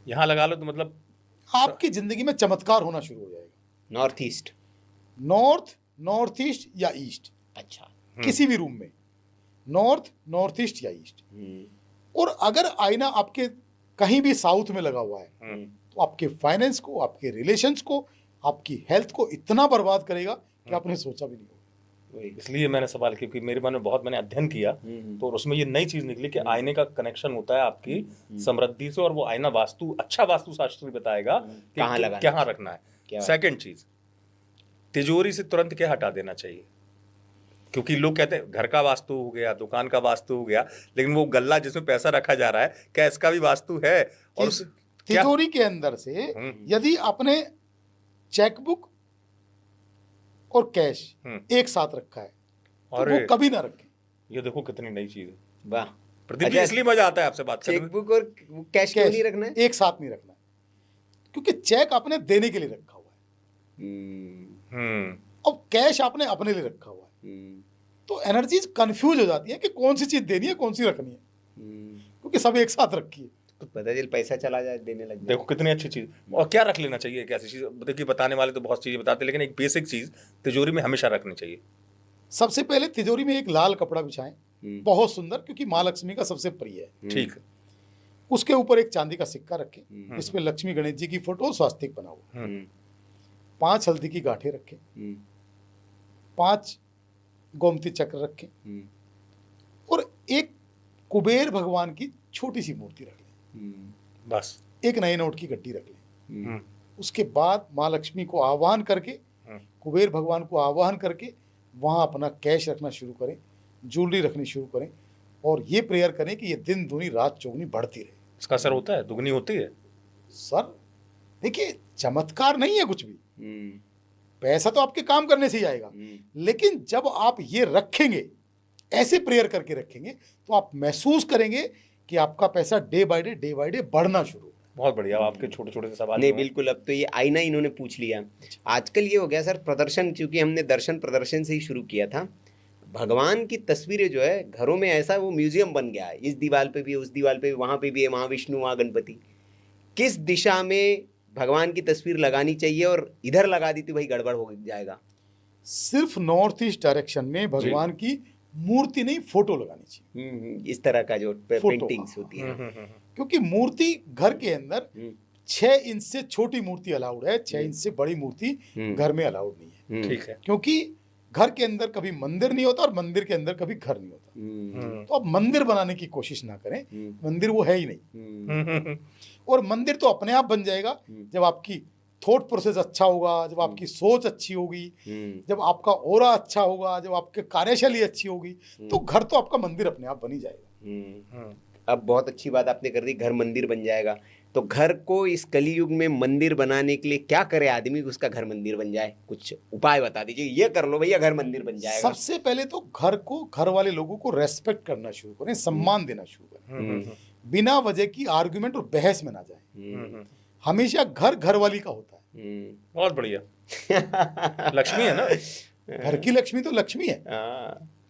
यहाँ लगा लो तो मतलब आपकी जिंदगी में चमत्कार होना शुरू हो जाएगा। नॉर्थ ईस्ट, नॉर्थ ईस्ट या ईस्ट, अच्छा, किसी भी रूम में, नॉर्थ ईस्ट या ईस्ट। और अगर आईना आपके कहीं भी साउथ में लगा हुआ है तो आपके फाइनेंस को, आपके रिलेशंस को, आपकी हेल्थ को इतना बर्बाद करेगा कि आपने सोचा भी नहीं होगा। इसलिए मैंने सवाल किया, क्योंकि मेरे मन में बहुत मैंने अध्ययन किया तो उसमें ये नई चीज निकली कि आईने का कनेक्शन होता है आपकी समृद्धि से, और वो आईना वास्तु, अच्छा वास्तु शास्त्री बताएगा कि कहाँ रखना है। सेकंड चीज, तिजोरी से तुरंत क्या हटा देना चाहिए? क्योंकि लोग कहते हैं घर का वास्तु हो गया, दुकान का वास्तु हो गया, लेकिन वो गल्ला जिसमें पैसा रखा जा रहा है, क्या इसका भी वास्तु है? और तिजोरी के अंदर से यदि आपने चेकबुक और कैश एक साथ रखा है, तो और वो कभी ना रखें। ये देखो कितनी नई चीज है वाह। प्रदीप जी, अच्छा, इसलिए मजा आता है आपसे बात करने में। चेकबुक और कैश क्यों नहीं रखना है? एक साथ नहीं रखना है, क्योंकि चेक आपने देने के लिए रखा हुआ है और कैश आपने अपने लिए रखा हुआ है। तो एनर्जीज कंफ्यूज हो जाती है कि कौन सी चीज देनी है, कौन सी रखनी है, क्योंकि सब एक साथ रखी है। तो पता चल पैसा चला जाए, देने लग जाए। देखो कितनी अच्छी चीज। और क्या रख लेना चाहिए, कैसी चीज? देखिए बताने वाले तो बहुत चीजें बताते हैं, लेकिन एक बेसिक चीज तिजोरी में हमेशा रखनी चाहिए। सबसे पहले तिजोरी में एक लाल कपड़ा बिछाएं, बहुत सुंदर, क्योंकि माँ लक्ष्मी का सबसे प्रिय है। ठीक है। उसके ऊपर एक चांदी का सिक्का रखें, जिसमें लक्ष्मी गणेश जी की फोटो और स्वास्तिक बना हुआ। 5 हल्दी की गांठें रखें, 5 गोमती चक्र रखें और एक कुबेर भगवान की छोटी सी मूर्ति रख लें। बस एक नए नोट की गड्डी रख लें। उसके बाद माँ लक्ष्मी को आह्वान करके, कुबेर भगवान को आह्वान करके वहाँ अपना कैश रखना शुरू करें, ज्वेलरी रखनी शुरू करें और ये प्रेयर करें कि ये दिन दूनी रात चौगुनी बढ़ती रहे। इसका असर होता है, दुगनी होती है? सर देखिए, चमत्कार नहीं है कुछ भी, पैसा तो आपके काम करने से ही आएगा, लेकिन जब आप ये रखेंगे, ऐसे प्रेयर करके रखेंगे, तो आप महसूस करेंगे कि आपका पैसा डे बाय डे बढ़ना शुरू। बहुत बढ़िया। आपके छोटे छोटे से सवाल नहीं बिल्कुल, अब तो ये आईना इन्होंने पूछ लिया। आजकल ये हो गया सर प्रदर्शन, क्योंकि हमने दर्शन प्रदर्शन से ही शुरू किया था। भगवान की तस्वीरें जो है घरों में ऐसा वो म्यूजियम बन गया है, इस दीवार पे भी है, उस दीवार पे भी, वहाँ पे भी है, वहाँ विष्णु, वहाँ गणपति। किस दिशा में भगवान की तस्वीर लगानी चाहिए, और इधर लगा दी तो भाई गड़बड़ हो जाएगा। सिर्फ नॉर्थ ईस्ट डायरेक्शन में भगवान की मूर्ति नहीं, फोटो लगानी चाहिए। इस तरह का जो फोटो, पेंटिंग्स होती है, क्योंकि मूर्ति घर के अंदर 6 इंच से छोटी मूर्ति अलाउड है, 6 इंच से बड़ी मूर्ति घर में अलाउड नहीं है। ठीक है। क्योंकि घर के अंदर कभी मंदिर नहीं होता और मंदिर के अंदर कभी घर नहीं होता। तो आप मंदिर बनाने की कोशिश ना करें, मंदिर वो है ही नहीं। और मंदिर तो अपने आप बन जाएगा जब आपकी थॉट प्रोसेस अच्छा होगा, जब आपकी सोच अच्छी होगी, जब आपका ऑरा अच्छा होगा, जब आपकी कार्यशैली अच्छी होगी, तो घर तो आपका मंदिर अपने आप बन ही जाएगा। अब बहुत अच्छी बात आपने कर दी, घर मंदिर बन जाएगा। तो घर को इस कलयुग में मंदिर बनाने के लिए क्या करे आदमी कि उसका घर मंदिर बन जाए? कुछ उपाय बता दीजिए, ये कर लो भैया घर मंदिर बन जाएगा। सबसे पहले तो घर को, घर वाले लोगों को रेस्पेक्ट करना शुरू करें, सम्मान देना शुरू करें, बिना वजह की आर्गुमेंट और बहस में ना जाए। हमेशा घर घर वाली का होता है। बहुत बढ़िया। लक्ष्मी है ना, घर की लक्ष्मी तो लक्ष्मी है।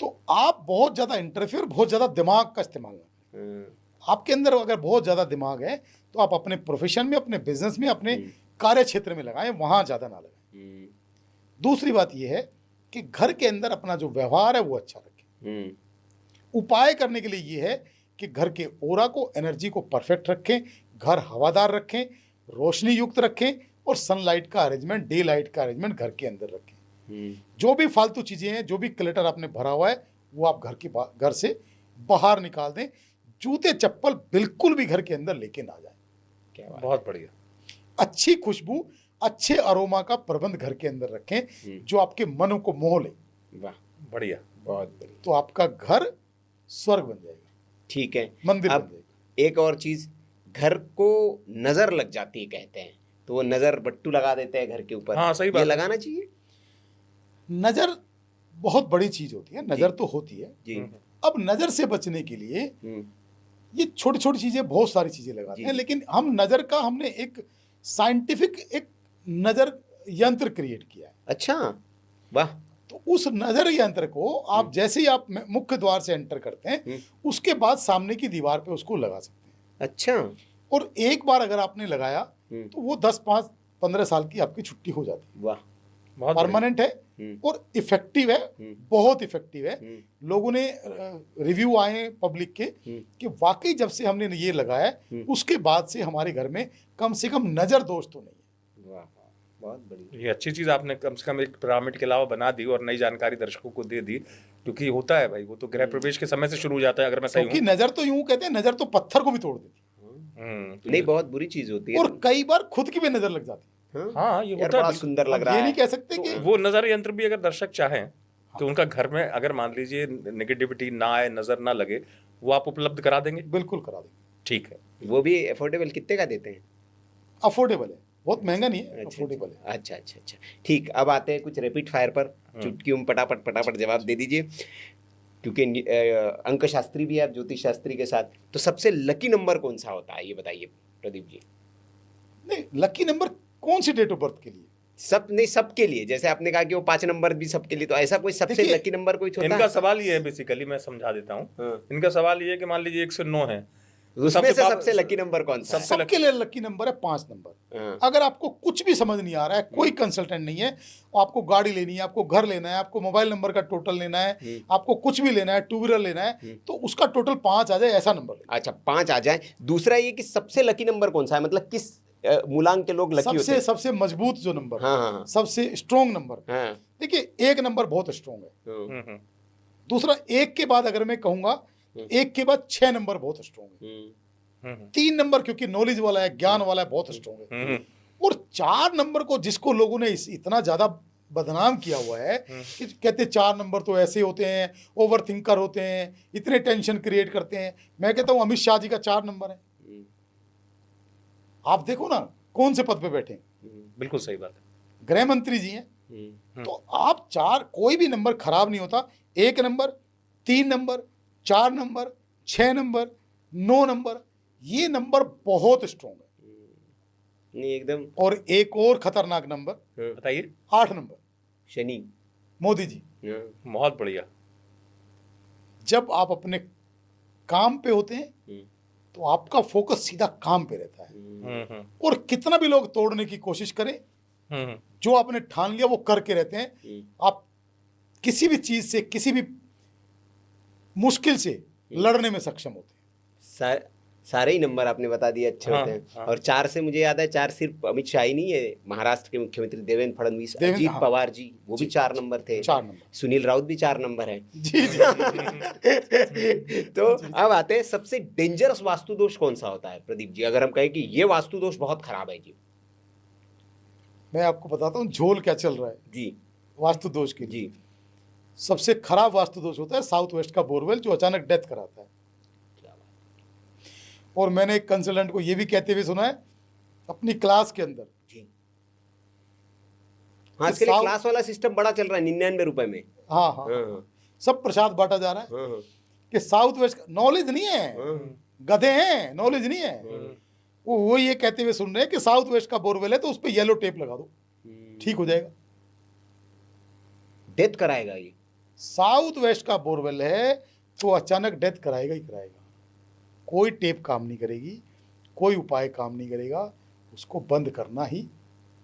तो आप बहुत ज्यादा इंटरफेयर, बहुत ज्यादा दिमाग का इस्तेमाल ना करें। आपके अंदर अगर बहुत ज्यादा दिमाग है तो आप अपने प्रोफेशन में, अपने बिजनेस में, अपने कार्य क्षेत्र में लगाएं, वहां ज्यादा ना लगाएं। दूसरी बात यह है कि घर के अंदर अपना जो व्यवहार है वो अच्छा रखें। उपाय करने के लिए ये है कि घर के ओरा को, एनर्जी को परफेक्ट रखें, घर हवादार रखें, रोशनी युक्त रखें और सनलाइट का अरेंजमेंट, डे लाइट का अरेंजमेंट घर के अंदर रखें। जो भी फालतू चीजें हैं, जो भी क्लटर आपने भरा हुआ है, वो आप घर से बाहर निकाल दें। जूते चप्पल बिल्कुल भी घर के अंदर लेके ना जाए। क्या बात। बहुत बढ़िया। अच्छी खुशबू, अच्छे अरोमा का प्रबंध घर के अंदर रखें जो आपके मन को मोह ले। वाह, बढ़िया, बहुत बढ़िया। तो आपका घर स्वर्ग बन जाएगा, ठीक है, मंदिर बन अब जाएगा। एक और चीज, घर को नजर लग जाती है कहते हैं, तो वो नजर बट्टू लगा देते हैं घर के ऊपर। हाँ, सही बात ये है। लगाना चाहिए? नजर बहुत बड़ी चीज होती है, नजर तो होती है। जी। अब नजर से बचने के लिए ये छोटी छोटी चीजें, बहुत सारी चीजें लगाते हैं, लेकिन हम नजर का, हमने एक साइंटिफिक एक नजर यंत्र क्रिएट किया है। अच्छा, वाह। तो उस नजर यंत्र को आप जैसे ही आप मुख्य द्वार से एंटर करते हैं, उसके बाद सामने की दीवार पे उसको लगा सकते हैं। अच्छा। और एक बार अगर आपने लगाया तो वो 10, 5, 15 साल की आपकी छुट्टी हो जाती है। वाह, बहुत परमानेंट है और इफेक्टिव है, बहुत इफेक्टिव है। लोगों ने रिव्यू आए पब्लिक के कि वाकई जब से हमने ये लगाया उसके बाद से हमारे घर में कम से कम नजर दोष तो नहीं है। वाह, बहुत बढ़िया। ये अच्छी चीज आपने कम से कम एक पिरामिड के अलावा बना दी और नई जानकारी दर्शकों को दे दी, क्योंकि होता है भाई, वो तो गृह प्रवेश के समय से शुरू हो जाता है, अगर मैं सही क्योंकि हूँ। नजर तो यूं कहते हैं, नजर तो पत्थर को भी तोड़ देती नहीं, बहुत बुरी चीज होती है है। और कई बार खुद की भी नजर लग जाती है। हाँ, ये यार होता है। बड़ा सुंदर लग अब रहा ये है। नहीं कह सकते कि वो नजर यंत्र भी अगर दर्शक चाहें तो उनका घर में अगर मान लीजिए नेगेटिविटी ना आए, नजर ना लगे, वो आप उपलब्ध करा देंगे? बिल्कुल करा देंगे। ठीक है। वो भी अफोर्डेबल कितने का देते हैं? अफोर्डेबल है, बहुत महंगा नहीं है, अच्छा अफोर्डेबल है। अच्छा अच्छा अच्छा ठीक। अब आते हैं कुछ रैपिड फायर पर, चुटकियों में पटापट पटापट जवाब दे दीजिए, क्योंकि अंक शास्त्री भी है आप ज्योतिष शास्त्री के साथ। तो सबसे लकी नंबर कौन सा होता है ये बताइए प्रदीप जी। नहीं, लकी नंबर कौन सी डेट ऑफ बर्थ के लिए? सब नहीं, सबके लिए, जैसे आपने कहा कि वो 5 नंबर भी सबके लिए, तो ऐसा कोई सबसे देखिए, लकी नंबर कोई होता इनका है? सवाल ये है, बेसिकली मैं समझा देता हूँ। हाँ। इनका सवाल ये है कि मान लीजिए 1 से 9 है, उसमें से सबसे लकी नंबर कौन सा है? सबके लिए लकी नंबर है 5 नंबर। हाँ। अगर आपको कुछ भी समझ नहीं आ रहा है, कोई कंसल्टेंट नहीं है, आपको गाड़ी लेनी है, आपको घर लेना है, आपको मोबाइल नंबर का टोटल लेना है, आपको कुछ भी लेना है, टू व्हीलर लेना है, तो उसका टोटल 5 आ जाए, ऐसा नंबर लेना। अच्छा 5 आ जाए। दूसरा ये कि सबसे लकी नंबर कौन सा है, मतलब किस मूलांक के लोग लकी होते सबसे हैं? सबसे मजबूत जो नंबर, हाँ हाँ सबसे स्ट्रॉन्ग नंबर। हाँ देखिए, एक नंबर बहुत स्ट्रॉन्ग है। हाँ दूसरा, एक के बाद अगर मैं कहूंगा, एक के बाद 6 नंबर बहुत स्ट्रॉन्ग है। 3 नंबर क्योंकि नॉलेज वाला है, ज्ञान वाला है, बहुत स्ट्रॉन्ग है। और 4 नंबर को जिसको लोगों ने इतना ज्यादा बदनाम किया हुआ है कि कहते 4 नंबर तो ऐसे होते हैं, ओवर थिंकर होते हैं, इतने टेंशन क्रिएट करते हैं। मैं कहता हूं अमित शाह जी का 4 नंबर है। आप देखो ना कौन से पद पे बैठे हैं, बिल्कुल सही बात है। गृह मंत्री जी हैं। तो आप 4, कोई भी नंबर खराब नहीं होता। 1 number, 3 number, 4 number, 6 number, 9 number, ये नंबर बहुत स्ट्रॉन्ग है। नहीं एकदम। और एक और खतरनाक नंबर, बताइए। 8 नंबर, शनि। मोदी जी। बहुत बढ़िया। जब आप अपने काम पे होते हैं तो आपका फोकस सीधा काम पे रहता है, और कितना भी लोग तोड़ने की कोशिश करें, जो आपने ठान लिया वो करके रहते हैं। आप किसी भी चीज से, किसी भी मुश्किल से लड़ने में सक्षम होते हैं। सारे ही नंबर आपने बता दिए अच्छे हाँ, होते हैं। हाँ। और 4 से मुझे याद है, 4 सिर्फ अमित शाह ही नहीं है, महाराष्ट्र के मुख्यमंत्री देवेंद्र फडणवीस, अजीत हाँ। पवार जी, वो भी 4 नंबर थे। 4 नंबर। सुनील राउत भी 4 नंबर है। जी जी। तो अब आते हैं, सबसे डेंजरस वास्तु दोष कौन सा होता है प्रदीप जी, अगर हम कहें कि ये वास्तु दोष बहुत खराब है जी? मैं आपको बताता हूँ झोल क्या चल रहा है जी वास्तु दोष के लिए। जी। सबसे खराब वास्तु दोष होता है साउथ वेस्ट का बोरवेल, जो अचानक डेथ कराता है। और मैंने एक कंसल्टेंट को ये भी कहते हुए सुना है अपनी क्लास के अंदर जी। हाँ, आजकल साउथ- क्लास वाला सिस्टम बड़ा चल रहा है 99 रुपए में। हाँ हाँ, हाँ सब प्रसाद बांटा जा रहा है हाँ हाँ कि साउथ वेस्ट नॉलेज नहीं है, हाँ। गधे हैं, नॉलेज नहीं है। वो ये कहते हुए सुन रहे हैं कि साउथ वेस्ट का बोरवेल है तो उस पर येलो टेप लगा दो, ठीक हो जाएगा। डेथ कराएगा ये? साउथ वेस्ट का बोरवेल है तो अचानक डेथ कराएगा ही कराएगा। कोई टेप काम नहीं करेगी, कोई उपाय काम नहीं करेगा, उसको बंद करना ही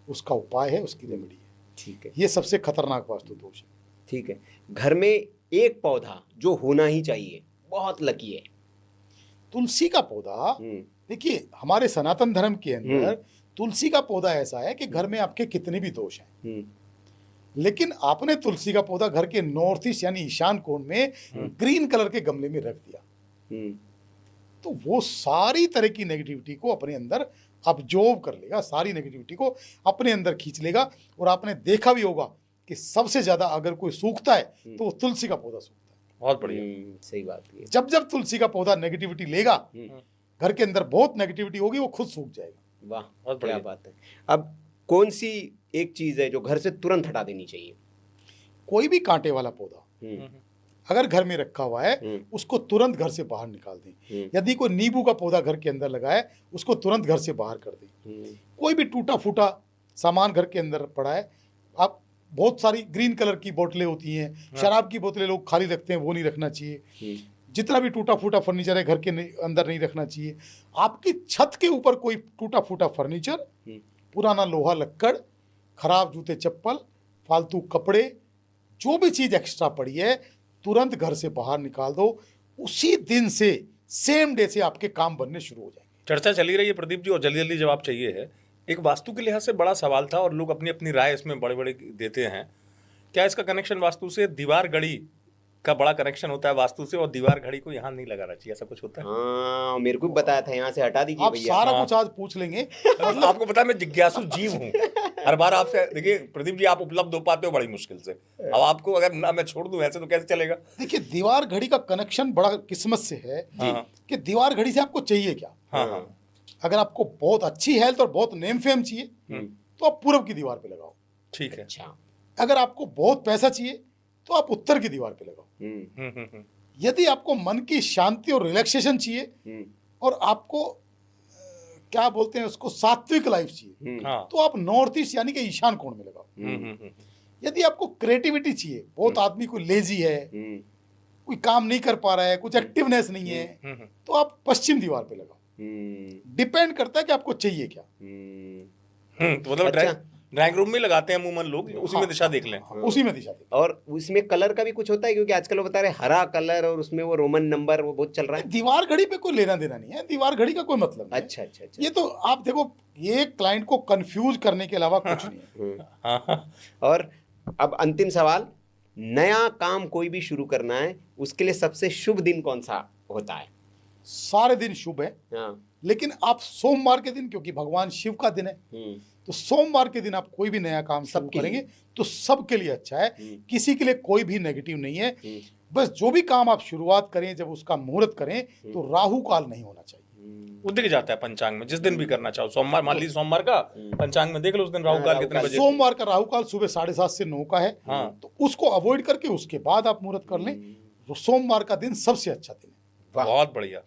उसका उपाय है, उसकी रेमेडी है। ठीक है ये सबसे खतरनाक वास्तु दोष है। ठीक है। घर में एक पौधा जो होना ही चाहिए, बहुत लकी है। तुलसी का पौधा, देखिए हमारे सनातन धर्म के अंदर तुलसी का पौधा ऐसा है कि घर में आपके कितने भी दोष हैं, लेकिन आपने तुलसी का पौधा घर के नॉर्थ ईस्ट यानी ईशान कोण में ग्रीन कलर के गमले में रख दिया, तो वो सारी तरह की नेगेटिविटी को अपने अंदर अब्जॉर्ब कर लेगा, सारी नेगेटिविटी को अपने अंदर खींच लेगा। और आपने देखा भी होगा कि सबसे ज्यादा अगर कोई सूखता है तो वो तुलसी का पौधा सूखता है। बहुत बढ़िया। सही बात है। जब जब तुलसी का पौधा नेगेटिविटी लेगा, घर के अंदर बहुत नेगेटिविटी होगी, वो खुद सूख जाएगा। वाह, बहुत क्या बढ़िया। बात है। अब कौन सी एक चीज है जो घर से तुरंत हटा देनी चाहिए? कोई भी कांटे वाला पौधा अगर घर में रखा हुआ है उसको तुरंत घर से बाहर निकाल दें। यदि कोई नींबू का पौधा घर के अंदर लगा है उसको तुरंत घर से बाहर कर दें। कोई भी टूटा फूटा सामान घर के अंदर पड़ा है, आप बहुत सारी ग्रीन कलर की बोतलें होती हैं, शराब की बोतलें लोग खाली रखते हैं, वो नहीं रखना चाहिए। जितना भी टूटा फूटा फर्नीचर है घर के अंदर नहीं रखना चाहिए। आपकी छत के ऊपर कोई टूटा फूटा फर्नीचर, पुराना लोहा लक्कड़, खराब जूते चप्पल, फालतू कपड़े, जो भी चीज़ एक्स्ट्रा पड़ी है तुरंत घर से बाहर निकाल दो। उसी दिन से, सेम डे से आपके काम बनने शुरू हो जाएंगे। चर्चा चली रही है प्रदीप जी, और जल्दी जल्दी जवाब चाहिए है। एक वास्तु के लिहाज से बड़ा सवाल था और लोग अपनी अपनी राय इसमें बड़े बड़े देते हैं। क्या इसका कनेक्शन वास्तु से, दीवार घड़ी का बड़ा कनेक्शन होता है वास्तु से, और दीवार घड़ी को यहाँ नहीं लगाना चाहिए, ऐसा कुछ होता है? हाँ, मेरे को भी बताया था, यहाँ से हटा दीजिए आप भैया। सारा कुछ आज पूछ लेंगे। मतलब आपको पता है मैं जिज्ञासु जीव हूँ, हर बार आपसे। देखिए प्रदीप जी, आप उपलब्ध हो पाते हो बड़ी मुश्किल से। अब आपको अगर ना मैं छोड़ दूं ऐसे तो कैसे चलेगा? देखिए, दीवार घड़ी का कनेक्शन बड़ा किस्मत से है कि दीवार घड़ी से आपको चाहिए क्या। हाँ हाँ। अगर आपको बहुत अच्छी हेल्थ और बहुत नेम फेम चाहिए तो आप पूरब की दीवार पे लगाओ। ठीक है। अच्छा। अगर आपको बहुत पैसा चाहिए तो आप उत्तर की दीवार पे लगाओ। यदि आपको मन की शांति और रिलैक्सेशन चाहिए और आपको क्या बोलते हैं उसको सात्विक लाइफ चाहिए हाँ। तो आप नॉर्थ ईस्ट यानी कि ईशान कोण में लगाओ। यदि आपको क्रिएटिविटी चाहिए, बहुत आदमी कोई लेजी है, कोई काम नहीं कर पा रहा है, कुछ एक्टिवनेस नहीं है, तो आप पश्चिम दीवार पे लगाओ। डिपेंड करता है कि आपको चाहिए क्या। तो मतलब अच्छा। ड्राइंग रूम में लगाते हैं अमूमन लोग, उसी में दिशा देख लें। उसी में दिशा दे। और उसमें कलर का भी कुछ होता है, क्योंकि आजकल वो बता रहे हरा कलर और उसमें वो रोमन नंबर वो बहुत चल रहा है। दीवार घड़ी पे कोई लेना देना नहीं है, दीवार घड़ी का कोई मतलब नहीं है। अच्छा अच्छा अच्छा। ये तो आप देखो, ये क्लाइंट को कंफ्यूज करने के अलावा कुछ नहीं है। हाँ। और अब अंतिम सवाल, नया काम कोई भी शुरू करना है उसके लिए सबसे शुभ दिन कौन सा होता है? सारे दिन शुभ है, हाँ। लेकिन आप सोमवार के दिन, क्योंकि भगवान शिव का दिन है, तो सोमवार के दिन आप कोई भी नया काम शुरू सबके लिए। करेंगे तो सबके लिए अच्छा है, किसी के लिए कोई भी नेगेटिव नहीं है। बस जो भी काम आप शुरुआत करें, जब उसका मुहूर्त करें तो राहु काल नहीं होना चाहिए। वो दिख जाता है पंचांग में, जिस दिन भी करना चाहो। सोमवार मान लीजिए, सोमवार का पंचांग में देख लो उस दिन राहु काल कितने बजे। सोमवार का राहु काल सुबह 7:30 से 9 का है, हाँ। तो उसको अवॉइड करके उसके बाद आप मुहूर्त कर लें। तो सोमवार का दिन सबसे अच्छा दिन है। वाह। बहुत बढ़िया।